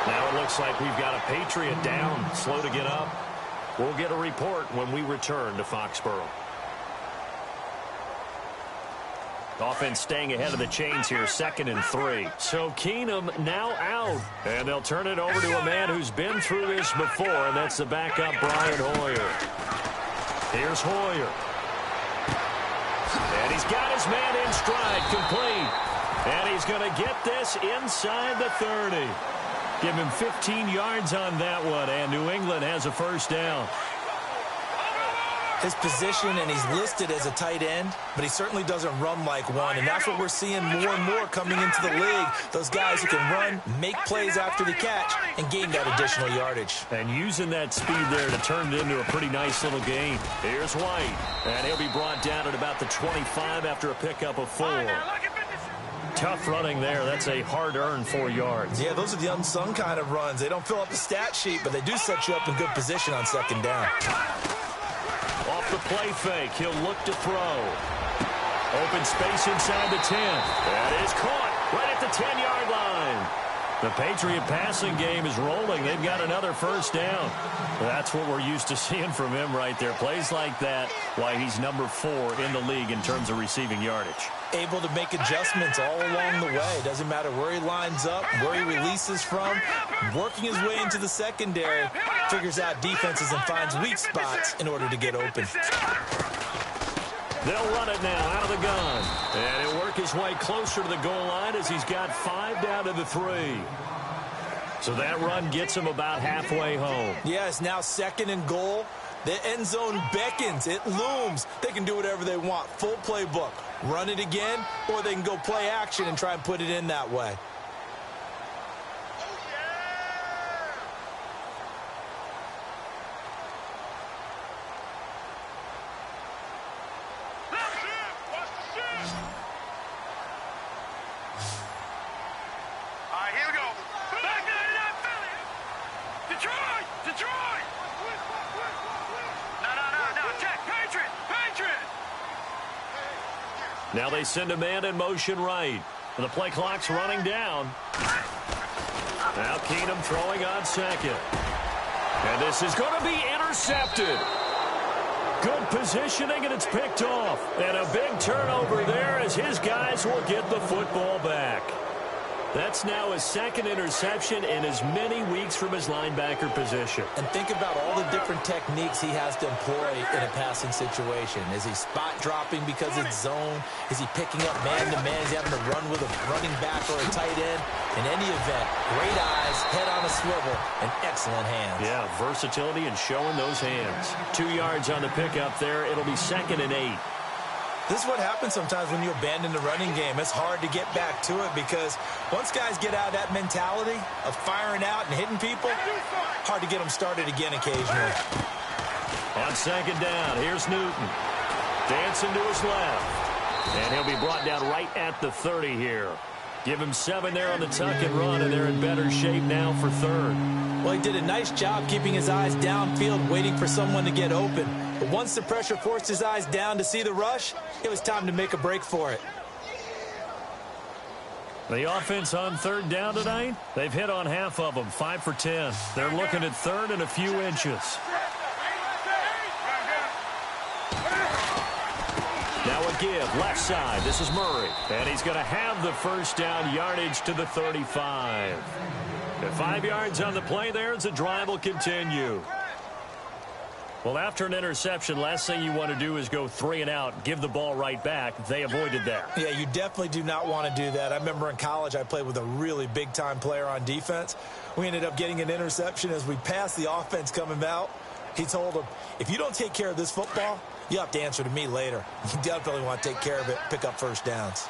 Now it looks like we've got a Patriot down, slow to get up. We'll get a report when we return to Foxborough. Offense staying ahead of the chains here, 2nd and 3. So Keenum now out. And they'll turn it over to a man who's been through this before, and that's the backup, Brian Hoyer. Here's Hoyer. And he's got his man in stride, complete. And he's going to get this inside the 30. Give him 15 yards on that one, and New England has a 1st down. His position, and he's listed as a tight end, but he certainly doesn't run like one, and that's what we're seeing more and more coming into the league. Those guys who can run, make plays after the catch, and gain that additional yardage. And using that speed there to turn it into a pretty nice little gain. Here's White, and he'll be brought down at about the 25 after a pickup of 4. Tough running there. That's a hard-earned 4 yards. Yeah, those are the unsung kind of runs. They don't fill up the stat sheet, but they do set you up in good position on 2nd down. Off the play fake, he'll look to throw. Open space inside the 10. That is caught right at the 10-yard line. The Patriot passing game is rolling. They've got another 1st down. That's what we're used to seeing from him right there. Plays like that, why he's number 4 in the league in terms of receiving yardage. Able to make adjustments all along the way. Doesn't matter where he lines up, where he releases from. Working his way into the secondary, figures out defenses and finds weak spots in order to get open. They'll run it now out of the gun. And he'll work his way closer to the goal line as he's got 5 down to the 3. So that run gets him about halfway home. Yeah, it's now 2nd and goal. The end zone beckons. It looms. They can do whatever they want. Full playbook. Run it again, or they can go play action and try and put it in that way. Now they send a man in motion right. The play clock's running down. Now Keenum throwing on second. And this is going to be intercepted. Good positioning, and it's picked off. And a big turnover there as his guys will get the football back. That's now his second interception in as many weeks from his linebacker position. And think about all the different techniques he has to employ in a passing situation. Is he spot dropping because it's zone? Is he picking up man-to-man? Is he having to run with a running back or a tight end? In any event, great eyes, head on a swivel, and excellent hands. Yeah, versatility and showing those hands. 2 yards on the pickup there. It'll be 2nd and 8. This is what happens sometimes when you abandon the running game. It's hard to get back to it because once guys get out of that mentality of firing out and hitting people, hard to get them started again occasionally. On 2nd down, here's Newton. Dancing to his left. And he'll be brought down right at the 30 here. Give him 7 there on the tuck and run, and they're in better shape now for 3rd. Well, he did a nice job keeping his eyes downfield, waiting for someone to get open. But once the pressure forced his eyes down to see the rush, it was time to make a break for it. The offense on 3rd down tonight, they've hit on half of them, 5 for 10. They're looking at 3rd and a few inches. Now a give, left side. This is Murray. And he's going to have the first down yardage to the 35. At 5 yards on the play there as the drive will continue. Well, after an interception, last thing you want to do is go 3 and out, give the ball right back. They avoided that. Yeah, you definitely do not want to do that. I remember in college I played with a really big-time player on defense. We ended up getting an interception as we passed the offense coming out. He told him, if you don't take care of this football, you have to answer to me later. You definitely want to take care of it, pick up first downs.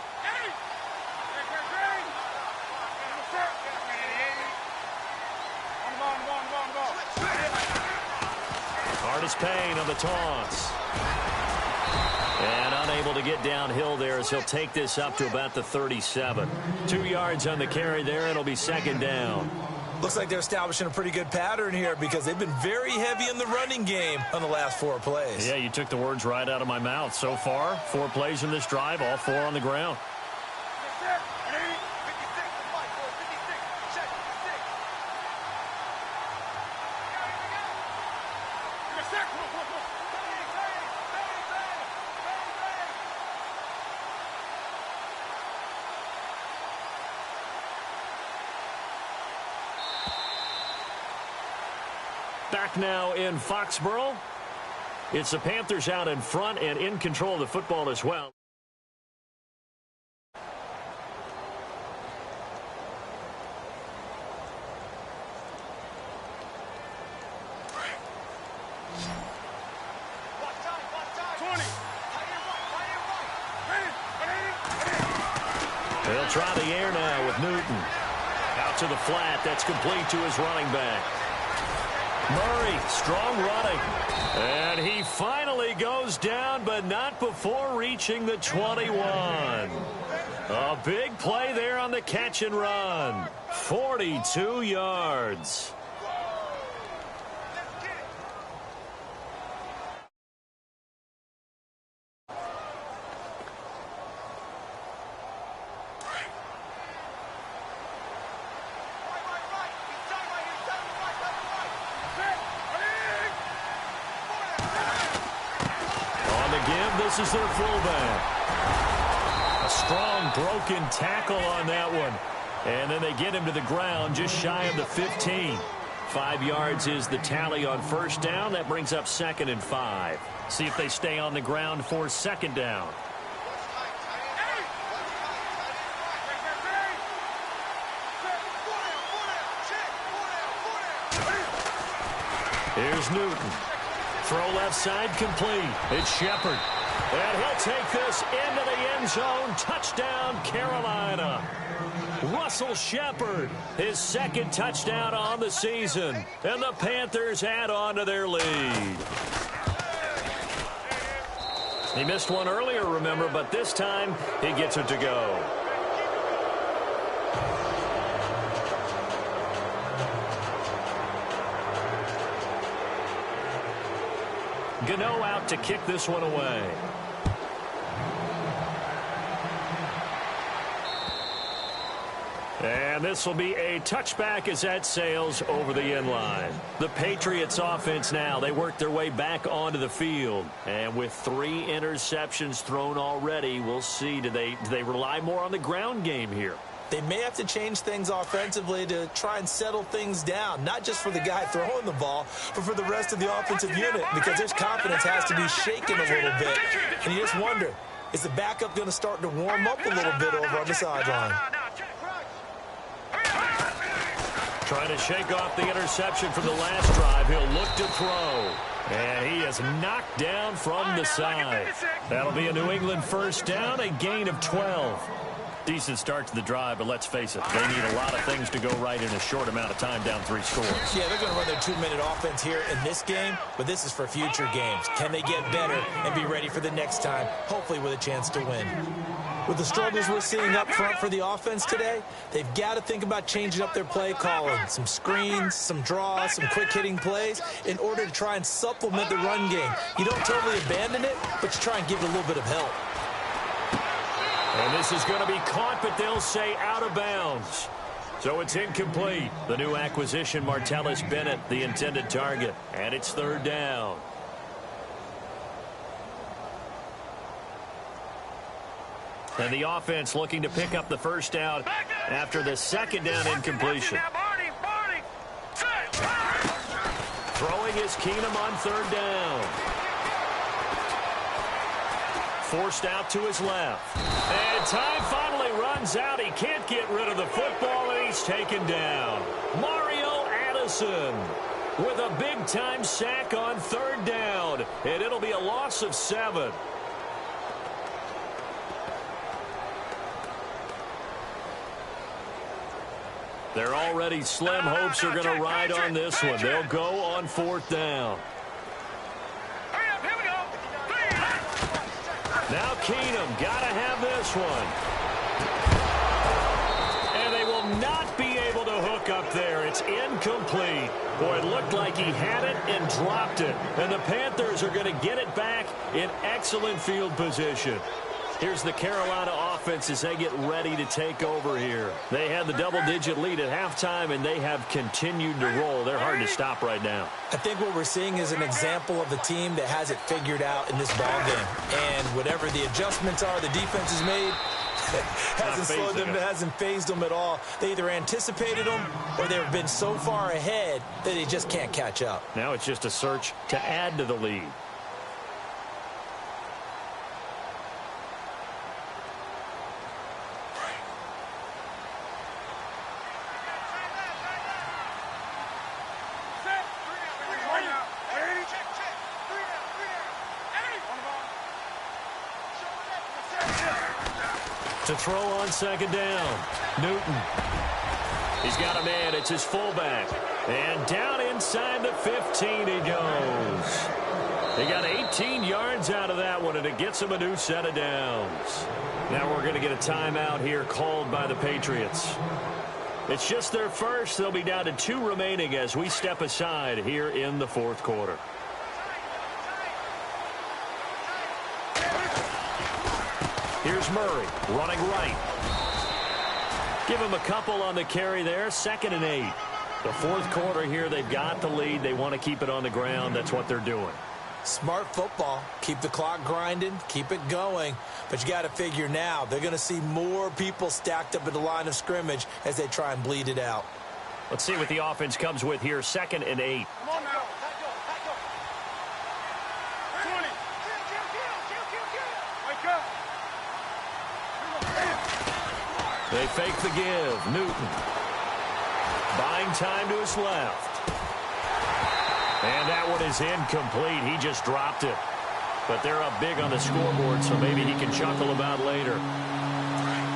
Hardest pain on the toss. And unable to get downhill there as he'll take this up to about the 37. 2 yards on the carry there. It'll be 2nd down. Looks like they're establishing a pretty good pattern here because they've been very heavy in the running game on the last 4 plays. Yeah, you took the words right out of my mouth. So far, 4 plays in this drive, all 4 on the ground. Back now in Foxborough. It's the Panthers out in front and in control of the football as well. They'll try the air now with Newton. Out to the flat. That's complete to his running back. Murray, strong running. And he finally goes down, but not before reaching the 21. A big play there on the catch and run. 42 yards. This is their fullback. A strong broken tackle on that one. And then they get him to the ground just shy of the 15. 5 yards is the tally on first down. That brings up 2nd and 5. See if they stay on the ground for 2nd down. Here's Newton. Throw left side complete. It's Shepard. And he'll take this into the end zone. Touchdown, Carolina. Russell Shepard, his 2nd touchdown on the season. And the Panthers add on to their lead. He missed one earlier, remember, but this time he gets it to go. Gano out to kick this one away. And this will be a touchback as that sails over the end line. The Patriots offense now, they work their way back onto the field. And with 3 interceptions thrown already, we'll see, do they rely more on the ground game here? They may have to change things offensively to try and settle things down, not just for the guy throwing the ball, but for the rest of the offensive unit, because his confidence has to be shaken a little bit. And you just wonder, is the backup going to start to warm up a little bit over on the sideline? Trying to shake off the interception from the last drive. He'll look to throw. And he is knocked down from the side. That'll be a New England first down, a gain of 12. Decent start to the drive, but let's face it, they need a lot of things to go right in a short amount of time, down 3 scores. Yeah, they're going to run their 2-minute offense here in this game, but this is for future games. Can they get better and be ready for the next time, hopefully with a chance to win? With the struggles we're seeing up front for the offense today, they've got to think about changing up their play calling. Some screens, some draws, some quick-hitting plays in order to try and supplement the run game. You don't totally abandon it, but you try and give it a little bit of help. And this is going to be caught, but they'll say out of bounds. So it's incomplete. The new acquisition, Martellus Bennett, the intended target. And it's 3rd down. And the offense looking to pick up the first down after the 2nd down incompletion. Throwing is Keenum on 3rd down. Forced out to his left. And time finally runs out. He can't get rid of the football, and he's taken down. Mario Addison with a big-time sack on 3rd down. And it'll be a loss of 7. They're already slim hopes are going to ride on this one. They'll go on 4th down. Now Keenum, got to have this one. And they will not be able to hook up there. It's incomplete. Boy, it looked like he had it and dropped it. And the Panthers are going to get it back in excellent field position. Here's the Carolina offense as they get ready to take over here. They had the double-digit lead at halftime, and they have continued to roll. They're hard to stop right now. I think what we're seeing is an example of a team that has it figured out in this ballgame. And whatever the adjustments are the defense has made, hasn't slowed them, hasn't phased them at all. They either anticipated them or they've been so far ahead that they just can't catch up. Now it's just a search to add to the lead. To throw on 2nd down. Newton. He's got a man. It's his fullback. And down inside the 15 he goes. They got 18 yards out of that one, and it gets him a new set of downs. Now we're going to get a timeout here called by the Patriots. It's just their first. They'll be down to 2 remaining as we step aside here in the 4th quarter. Here's Murray running right. Give him a couple on the carry there. 2nd and 8. The 4th quarter here, they've got the lead. They want to keep it on the ground. That's what they're doing. Smart football. Keep the clock grinding. Keep it going. But you got to figure now they're going to see more people stacked up at the line of scrimmage as they try and bleed it out. Let's see what the offense comes with here. 2nd and 8. Come on now. 20. Wake up. They fake the give. Newton. Buying time to his left. And that one is incomplete. He just dropped it. But they're up big on the scoreboard, so maybe he can chuckle about later.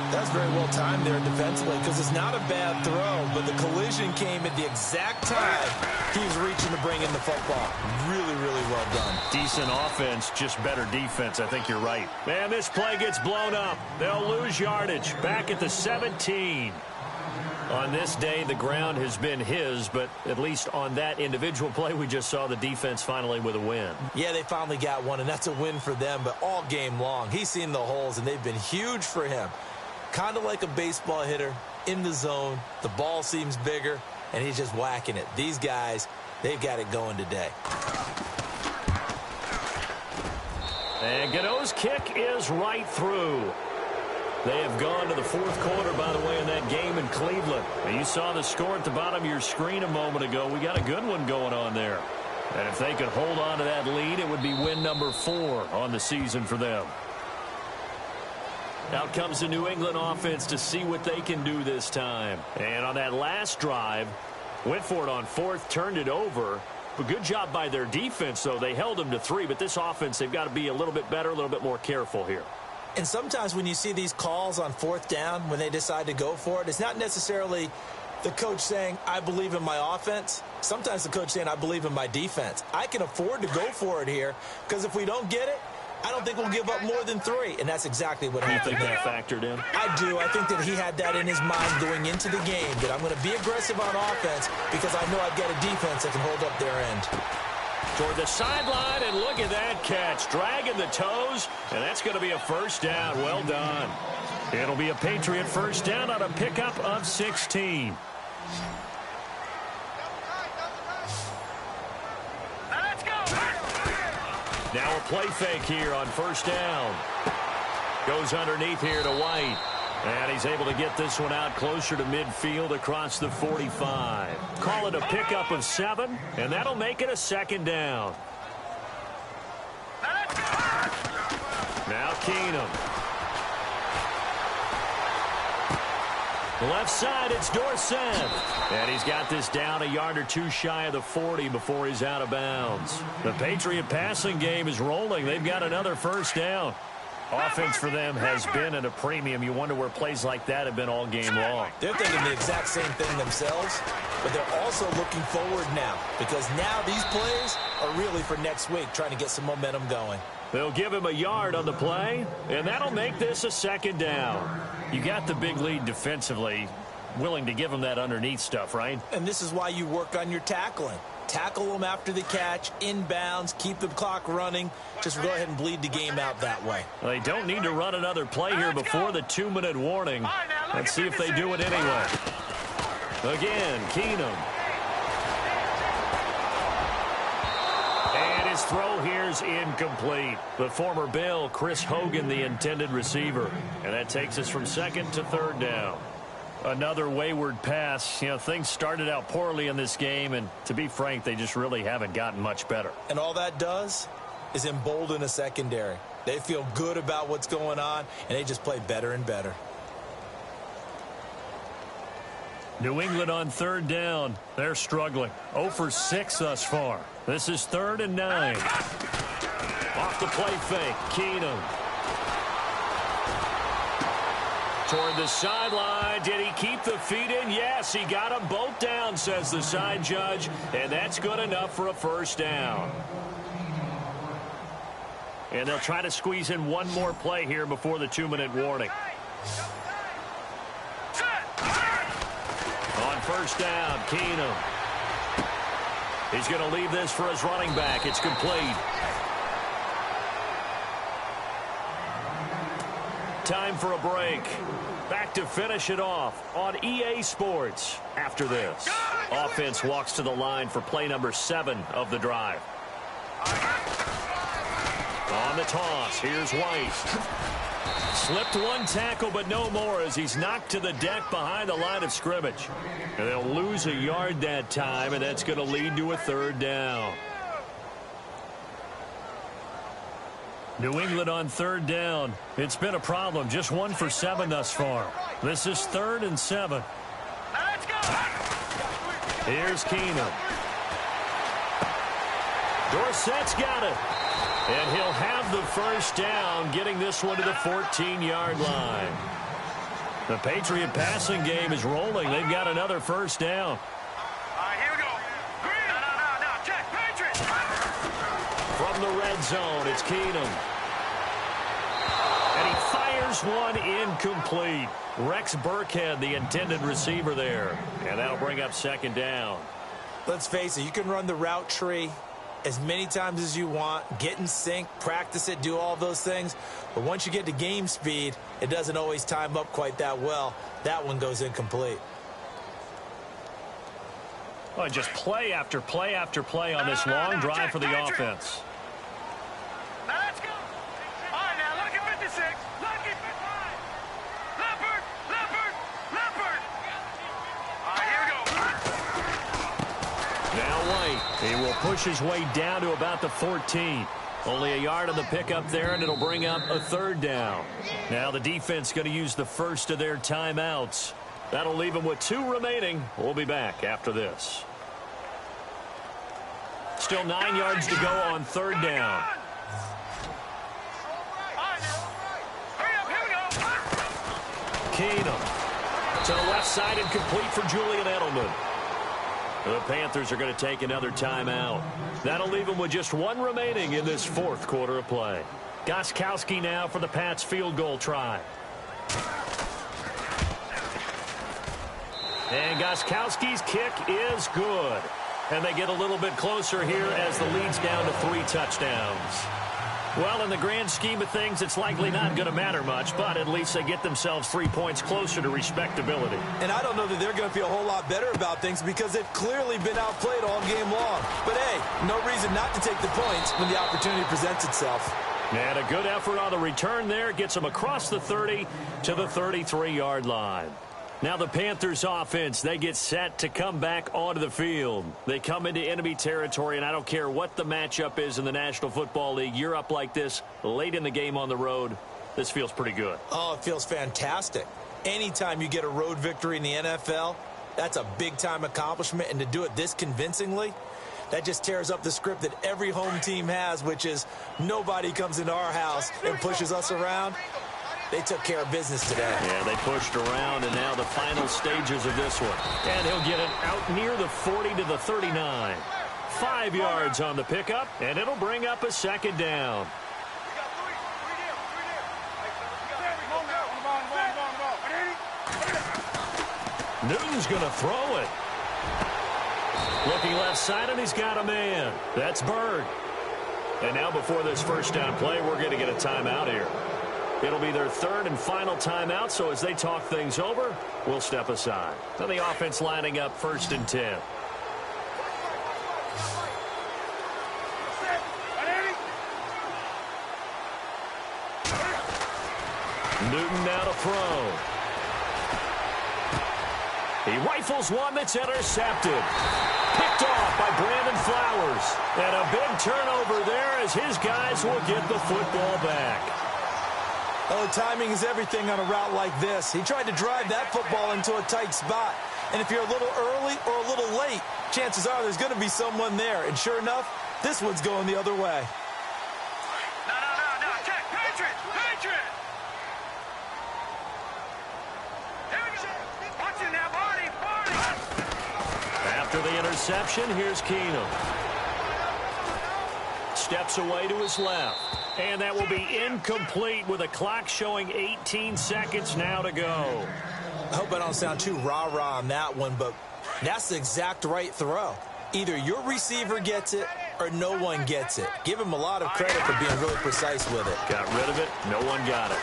That's very well timed there defensively because it's not a bad throw, but the collision came at the exact time he was reaching to bring in the football. Really, really well done. Decent offense, just better defense. I think you're right. Man, this play gets blown up. They'll lose yardage. Back at the 17. On this day, the ground has been his, but at least on that individual play, we just saw the defense finally with a win. Yeah, they finally got one, and that's a win for them, but all game long, he's seen the holes, and they've been huge for him. Kind of like a baseball hitter, in the zone. The ball seems bigger, and he's just whacking it. These guys, they've got it going today. And Gano's kick is right through. They have gone to the fourth quarter, by the way, in that game in Cleveland. And you saw the score at the bottom of your screen a moment ago. We got a good one going on there. And if they could hold on to that lead, it would be win number 4 on the season for them. Out comes the New England offense to see what they can do this time. And on that last drive, went for it on fourth, turned it over. But good job by their defense, though. They held them to 3, but this offense, they've got to be a little bit better, a little bit more careful here. And sometimes when you see these calls on fourth down, when they decide to go for it, it's not necessarily the coach saying, I believe in my offense. Sometimes the coach saying, I believe in my defense. I can afford to go for it here, because if we don't get it, I don't think we'll give up more than 3, and that's exactly what happened. You think that factored in? I do. I think that he had that in his mind going into the game, that I'm going to be aggressive on offense because I know I've got a defense that can hold up their end. Toward the sideline, and look at that catch. Dragging the toes, and that's going to be a first down. Well done. It'll be a Patriot first down on a pickup of 16. Now a play fake here on first down. Goes underneath here to White. And he's able to get this one out closer to midfield across the 45. Call it a pickup of 7, and that'll make it a second down. Now Keenum. Left side, it's Dorsett. And he's got this down a yard or 2 shy of the 40 before he's out of bounds. The Patriot passing game is rolling. They've got another first down. Offense for them has been at a premium. You wonder where plays like that have been all game long. They're thinking the exact same thing themselves, but they're also looking forward now, because now these plays are really for next week, trying to get some momentum going. They'll give him a yard on the play, and that'll make this a second down. You got the big lead defensively, willing to give him that underneath stuff, right? And this is why you work on your tackling. Tackle them after the catch, inbounds, keep the clock running. Just go ahead and bleed the game out that way. Well, they don't need to run another play here before the 2-minute warning. Let's see if they do it anyway. Again, Keenum. And his throw here's incomplete. The former Bill, Chris Hogan, the intended receiver. And that takes us from second to third down. Another wayward pass. You know, things started out poorly in this game, and to be frank, they just really haven't gotten much better. And all that does is embolden a secondary. They feel good about what's going on, and they just play better and better. New England on third down. They're struggling. 0 for 6 thus far. This is 3rd and 9. Off the play fake, Keenum. Toward the sideline. Did he keep the feet in? Yes, he got them both down, says the side judge, and that's good enough for a first down. And they'll try to squeeze in one more play here before the 2-minute warning. On first down, Keenum. He's going to leave this for his running back. It's complete. Time for a break. Back to finish it off on EA Sports after this. Offense walks to the line for play number 7 of the drive. On the toss, here's White. Slipped one tackle, but no more as he's knocked to the deck behind the line of scrimmage. And they'll lose a yard that time, and that's going to lead to a third down. New England on third down. It's been a problem. Just 1 for 7 thus far. This is 3rd and 7. Let's go. Here's Keenum. Dorsett's got it. And he'll have the first down, getting this one to the 14-yard line. The Patriot passing game is rolling. They've got another first down. All right, here we go. Green. No, Jack, Patriots. From the red zone, it's Keenum. And he fires one incomplete. Rex Burkhead, the intended receiver there. And that'll bring up second down. Let's face it, you can run the route tree, as many times as you want, get in sync, practice it, do all those things. But once you get to game speed, it doesn't always time up quite that well. That one goes incomplete. Well, just play after play after play on this long drive for the offense. Now let's go. All right, now look at 56. Look at 55. Leopard, leopard, leopard. All right, here we go. Now White, he will push his way down to about the 14. Only a yard on the pickup there, and it'll bring up a third down. Now the defense going to use the first of their timeouts. That'll leave them with 2 remaining. We'll be back after this. Still 9 yards to go on third down. Keenum to the left side and complete for Julian Edelman. The Panthers are going to take another timeout. That'll leave them with just 1 remaining in this fourth quarter of play. Gostkowski now for the Pats field goal try. And Gostkowski's kick is good. And they get a little bit closer here as the lead's down to 3 touchdowns. Well, in the grand scheme of things, it's likely not going to matter much, but at least they get themselves 3 points closer to respectability. And I don't know that they're going to feel a whole lot better about things because they've clearly been outplayed all game long. But, hey, no reason not to take the points when the opportunity presents itself. And a good effort on the return there gets them across the 30 to the 33-yard line. Now the Panthers offense, they get set to come back onto the field. They come into enemy territory, and I don't care what the matchup is in the National Football League. You're up like this late in the game on the road. This feels pretty good. Oh, it feels fantastic. Anytime you get a road victory in the NFL, that's a big-time accomplishment, and to do it this convincingly, that just tears up the script that every home team has, which is nobody comes into our house and pushes us around. They took care of business today. Yeah, they pushed around, and now the final stages of this one. And he'll get it out near the 40 to the 39. 5 yards on the pickup, and it'll bring up a second down. Newton's going to throw it. Looking left side, and he's got a man. That's Bird. And now before this first down play, we're going to get a timeout here. It'll be their third and final timeout, so as they talk things over, we'll step aside. So the offense lining up 1st and 10. Newton now to throw. He rifles one that's intercepted. Picked off by Brandon Flowers. And a big turnover there as his guys will get the football back. Oh, timing is everything on a route like this. He tried to drive that football into a tight spot. And if you're a little early or a little late, chances are there's going to be someone there. And sure enough, this one's going the other way. No. Check. Patriot. Here we go. Watch it now, Barney. After the interception, here's Keenum. Steps away to his left. And that will be incomplete with a clock showing 18 seconds now to go. I hope I don't sound too rah-rah on that one, but that's the exact right throw. Either your receiver gets it or no one gets it. Give him a lot of credit for being really precise with it. Got rid of it. No one got it.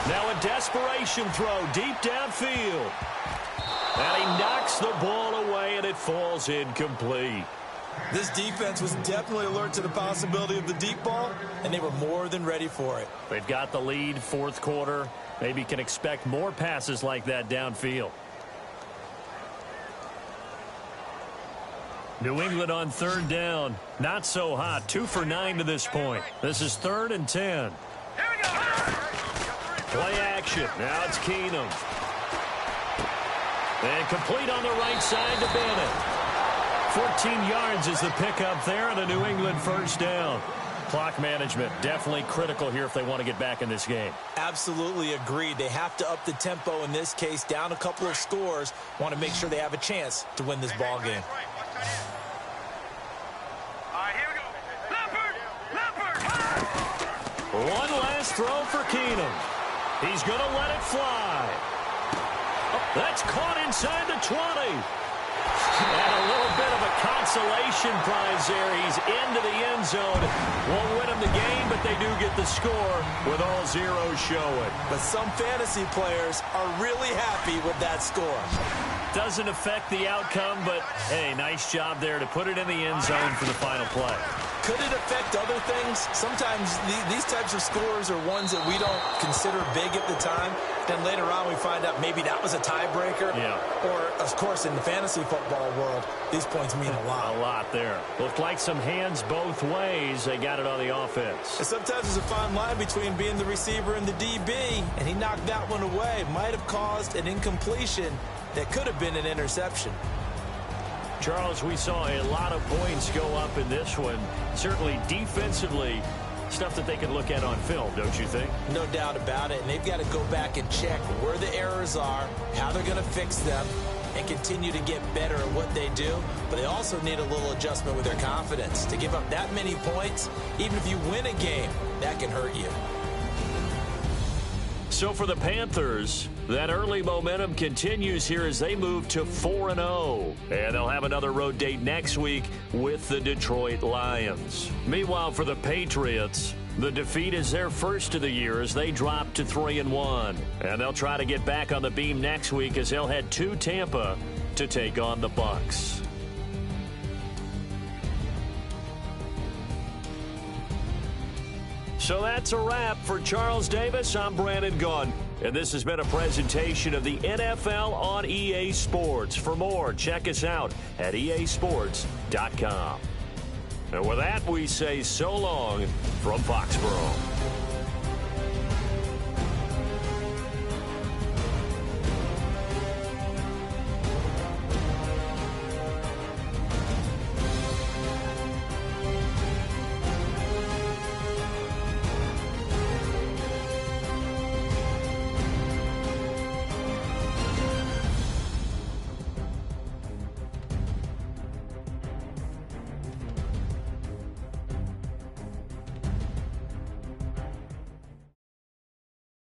Now a desperation throw deep downfield. And he knocks the ball away, and it falls incomplete. This defense was definitely alert to the possibility of the deep ball, and they were more than ready for it. They've got the lead, fourth quarter. Maybe can expect more passes like that downfield. New England on third down. Not so hot. 2 for 9 to this point. This is 3rd and 10. Here we go. Play action. Now it's Keenum. And complete on the right side to Bennett. 14 yards is the pickup there, and a New England first down. Clock management definitely critical here if they want to get back in this game. Absolutely agreed. They have to up the tempo in this case, down a couple of scores. Want to make sure they have a chance to win this ball game. All right, here we go. Leopard. One last throw for Keenum. He's going to let it fly. Oh, that's caught inside the 20. And a little bit of a consolation prize there. He's into the end zone. Won't win him the game, but they do get the score with all zeros showing. But some fantasy players are really happy with that score. Doesn't affect the outcome, but, hey, nice job there to put it in the end zone for the final play. Could it affect other things? Sometimes these types of scores are ones that we don't consider big at the time. Then later on we find out maybe that was a tiebreaker. Yeah. Or, of course, in the fantasy football world, these points mean a lot. A lot there. Looked like some hands both ways. They got it on the offense. And sometimes there's a fine line between being the receiver and the DB, and he knocked that one away. Might have caused an incompletion that could have been an interception. Charles, we saw a lot of points go up in this one. Certainly defensively, stuff that they can look at on film, don't you think? No doubt about it. And they've got to go back and check where the errors are, how they're going to fix them, and continue to get better at what they do. But they also need a little adjustment with their confidence. To give up that many points, even if you win a game, that can hurt you. So for the Panthers, that early momentum continues here as they move to 4-0. And they'll have another road date next week with the Detroit Lions. Meanwhile, for the Patriots, the defeat is their first of the year as they drop to 3-1. And they'll try to get back on the beam next week as they'll head to Tampa to take on the Bucs. So that's a wrap. For Charles Davis, I'm Brandon Gunn. And this has been a presentation of the NFL on EA Sports. For more, check us out at easports.com. And with that, we say so long from Foxborough.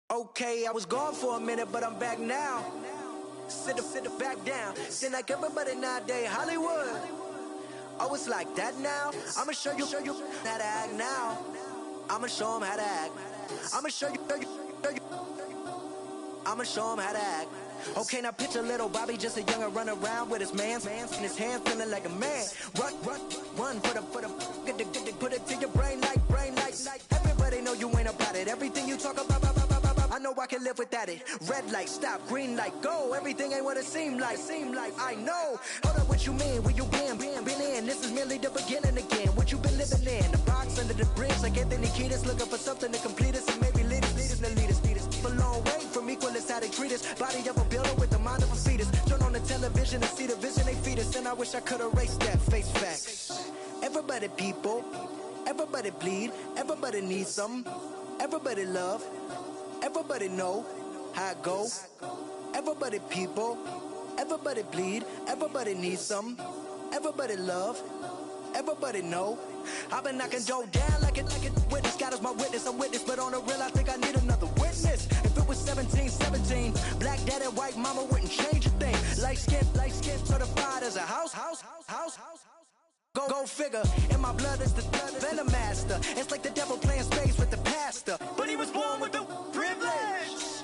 Okay, I was gone for a minute, but I'm back now. Sit back down. Seem like everybody nowadays, Hollywood. Oh, it's like that now? I'ma show you how to act now. I'ma show them how to act. I'ma show you. I'ma show them how to act. Okay, now picture little Bobby, just a younger run around with his mans in his hand, feeling like a man. Run for the put it to your brain like. Everybody know you ain't about it. Everything you talk about. I know I can live without it. Red light, stop, green light, go. Everything ain't what it seem like. I know. Hold up, what you mean? Where you been in? This is merely the beginning again. What you been living in? The box under the bridge, like Anthony Kiedis, looking for something to complete us and maybe lead us. A long way from equal is how they treat us. Body of a builder with the mind of a fetus. Turn on the television and see the vision they feed us. And I wish I could erase that face facts. Everybody people, everybody bleed, everybody needs something, everybody love. Everybody know how it go. Everybody people, everybody bleed, everybody needs something, everybody love, everybody know. I've been knocking Joe down like it witness. God is my witness, I'm witness, but on the real I think I need another witness. If it was 17, black dad and white mama wouldn't change a thing. Light skin certified as a house. Go figure, in my blood is the venom master. It's like the devil playing space with the pastor, but he was born with the privilege.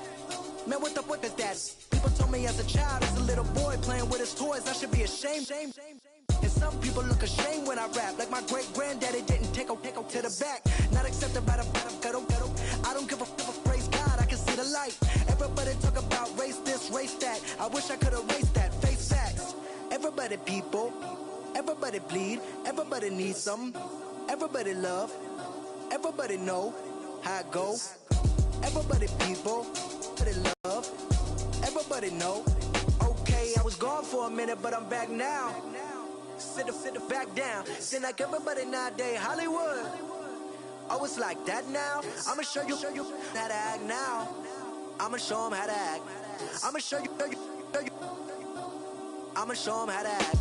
Man, what is that? People told me as a child, as a little boy playing with his toys, I should be ashamed. And some people look ashamed when I rap, like my great granddaddy didn't take a to the back. Not accepted by the ghetto. I don't give a praise God, I can see the light. Everybody talk about race this, race that. I wish I could erase that. Face facts. Everybody people. Everybody bleed, everybody needs something, everybody love, everybody know how it go. Everybody people, everybody love, everybody know. Okay, I was gone for a minute, but I'm back now. Sit back down. Seem like everybody nowadays, Hollywood. Oh, it's like that now? I'ma show you how to act now. I'ma show them how to act. I'ma show you. I'ma show them how to act.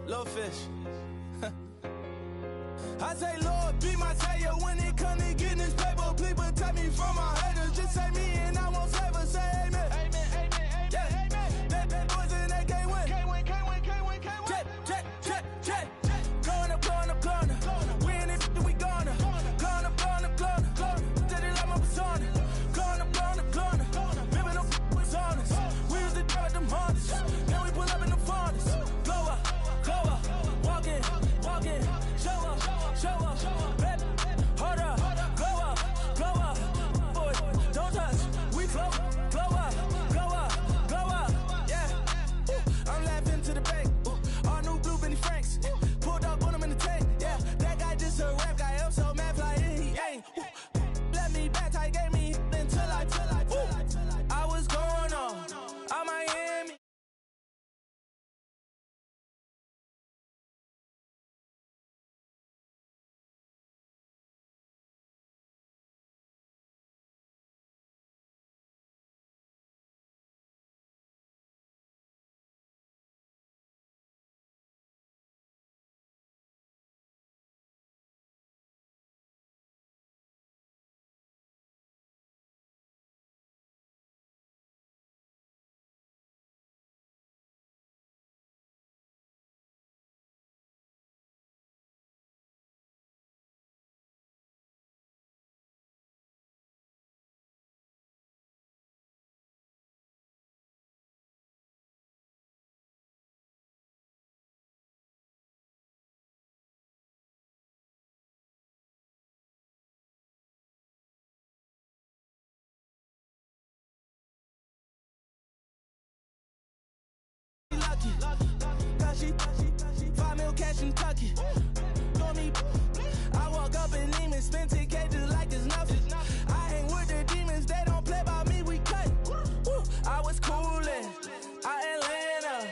Little fish. I say, Lord, be my savior when it comes to getting this paper. Please protect me from my haters. Just say me and I won't save her. Say amen. Amen, amen, amen, yeah. Amen. Bad boys in that game win. Can't win, can't win, can't win, can't win. Check. Going up. We in it, we gonna. Going up. Did it like my persona. Going up. Ripping up was honest. We used to drive them Hondas. Then we pull up in the Fondas. Glow up. Walking. Show up. Baby, hold up. Glow up. Boy, don't touch. We flow up. Yeah. I'm laughing to the bank. All new blue Benny Franks. Pulled up on him in the tank. Yeah, that guy just a rap guy. I'm so mad fly and he ain't. Let me back tight, gave me until I was going on. I'm Miami. Lucky, 5 mil cash in Kentucky. Know me, I walk up in demons, spend 10K just like it's nothing. I hang with the demons, they don't play by me, we cut. I was coolin', out Atlanta,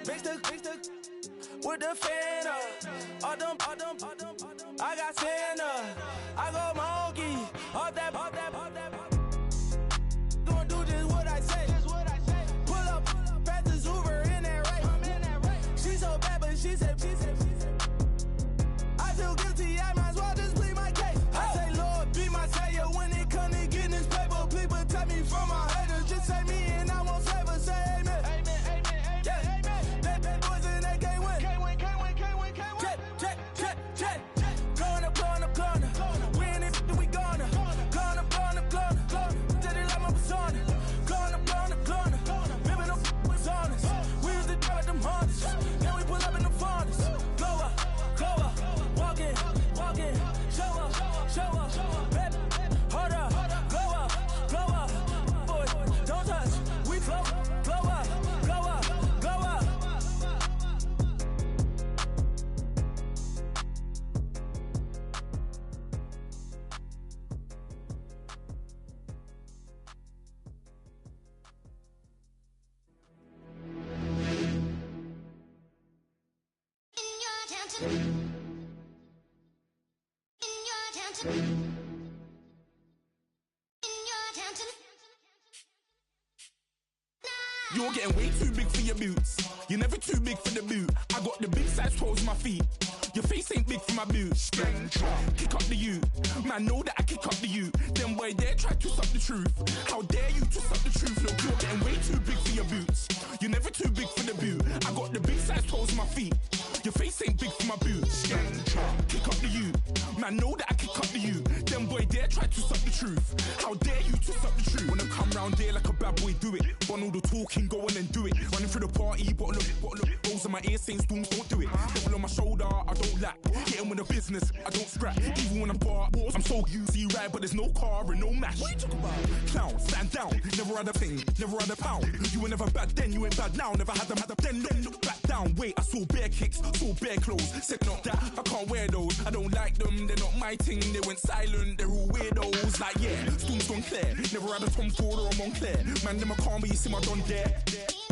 mixed with the Fanta. All them, I got Santa, I go monkey, all that. Gonna do just what I say. Pull up, pass the Uber in that race. She so bad, but she said. I feel guilty, I might as well just plead my case. I say, Lord, be my savior when it comes to getting this paper. Please protect me from my haters. Just say me and I won't save her. Say amen. Amen, yeah. Bad boys in that game win. Can't win. Check. Going up. We in it, we gonna. Going up. Did it like my persona. Going up. Ripping up was honest. We used to drive them Hondas. Then we pull up in the Fondas. Glow up. Walking. Show up. Baby, hold up. Glow up. Boy, don't touch. We flow. Glow up. You're getting way too big for your boots. You're never too big for the boot. I got the big size toes on my feet. Your face ain't big for my boots. Kick up the you. Man, know that I kick up the you. Then boy dare try to twist up the truth. How dare you twist up the truth? Look, you're getting way too big for your boots. You're never too big for the boot. I got the big size toes on my feet. Your face ain't big for my boots. Kick up the you. Man, know that I kick up the you. Then boy dare try to twist up the truth. How dare you twist up the truth? Wanna come round there like a bad boy, do it. Want all the talking, go on and do it. Running through the party, bottle up. Rolls in my ear saying storms, don't do it. Double on my shoulder, I don't lack. Hitting with the business, I don't scrap. Even when I'm bar, I'm so easy right, but there's no car and no mash. What you talk about? Clown, stand down. Never had a thing, never had a pound. You were never bad then, you ain't bad now. Never had them, then look back down. Wait, I saw bare kicks, saw bare clothes. Said not that, I can't wear those. I don't like them, they're not my thing. They went silent, they're all weirdos. Like yeah, storms gone clear. Never had a Tom Ford or a Montclair. Man, them a calm, but you see my Don there.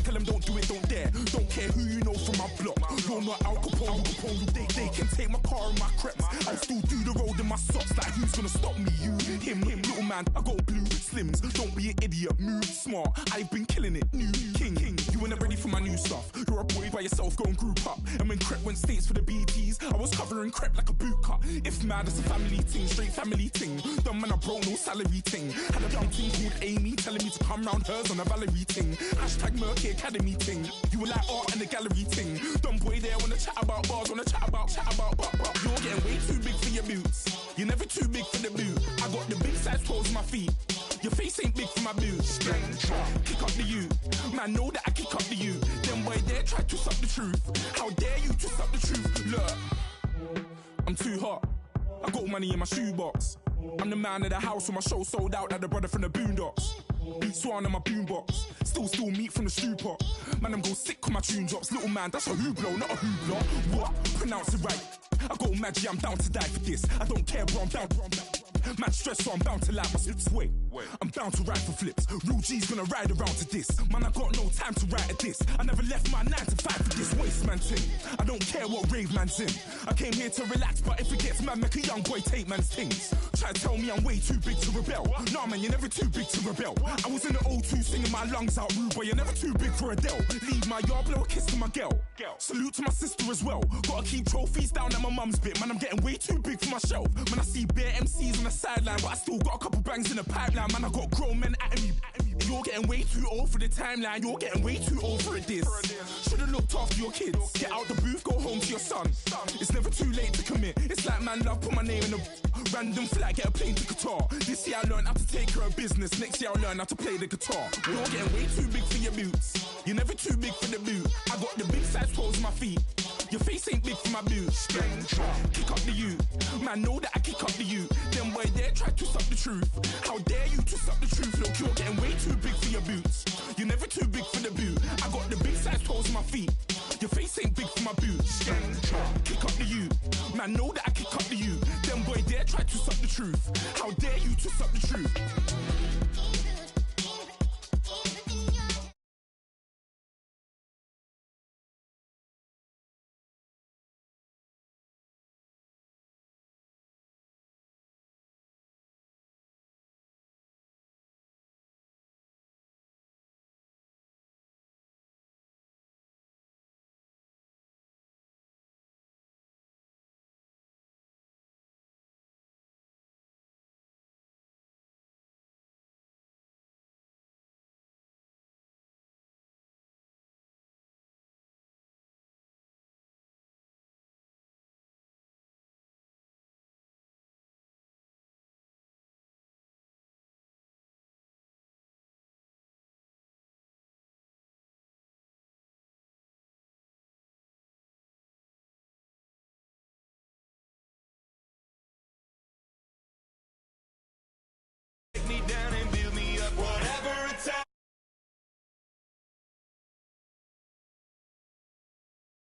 Tell them don't do it, don't dare. Don't care who you know from my block. You're not Al Capone. They can take my car and my creps. I'll still do the road in my socks. Like who's gonna stop me? You, him, little man. I got blue slims. Don't be an idiot. Move smart. I've been killing it. New king. You ain't ready for my new stuff. You're a boy by yourself. Go and group up. And when Crep went states for the BTs, I was covering Crep like a boot cut. If mad, it's a family thing. Straight family thing. Dumb man, I broke no salary thing. Had a young thing called Amy telling me to come round hers on a Valerie thing. Hashtag Murky Academy thing. You were like art and the gallery thing. Dumb boy there wanna chat about bars, wanna chat about. You're getting way too big for your boots. You're never too big for the boot. I got the big size toes on my feet. Your face ain't big for my boots. Kick up the you. Man, know that I kick up the you. Them boy there try to twist up the truth. How dare you twist up the truth? Look, I'm too hot. I got money in my shoebox. I'm the man of the house when my show sold out like the brother from the Boondocks. Beat Swan in my boombox. Still meat from the stew pot. Man, I'm go sick when my tune drops. Little man, that's a hooplo, not a hoopla. What? Pronounce it right. I got magic, I'm down to die for this. I don't care, bro, I'm down. Man stressed, so I'm bound to lie my slips. Wait, I'm down to ride for flips. Real G's gonna ride around to this. Man, I got no time to write at this. I never left my 9 to 5 for this waste man thing. I don't care what rave man's in. I came here to relax, but if it gets mad, make a young boy take man's things. Try to tell me I'm way too big to rebel. Nah, man, you're never too big to rebel. I was in the O2 singing my lungs out, rude boy, you're never too big for Adele. Leave my yard, blow a kiss to my girl. Salute to my sister as well. Gotta keep trophies down at my mum's bit. Man, I'm getting way too big for my shelf. Man, I see bare MCs on the sideline, but I still got a couple bangs in the pipeline. Man, I got grown men at me. You're getting way too old for the timeline. You're getting way too old for a diss. Should've looked after your kids. Get out the booth, go home to your son. It's never too late to commit. It's like man love, put my name in a random flag, get a plane to Qatar. This year I learned how to take care of business. Next year I'll learn how to play the guitar. You're getting way too big for your boots. You're never too big for the boot. I got the big size toes on my feet. Your face ain't big for my boots. Kick up the you. Man, know that I kick up the you. Them boy there try to twist up the truth. How dare you twist up the truth? Look, you're getting way too big for your boots. You're never too big for the boot. I got the big size toes on my feet. Your face ain't big for my boots. Kick up the you. Man, know that I kick up the you. Them boy there try to twist up the truth. How dare you twist up the truth?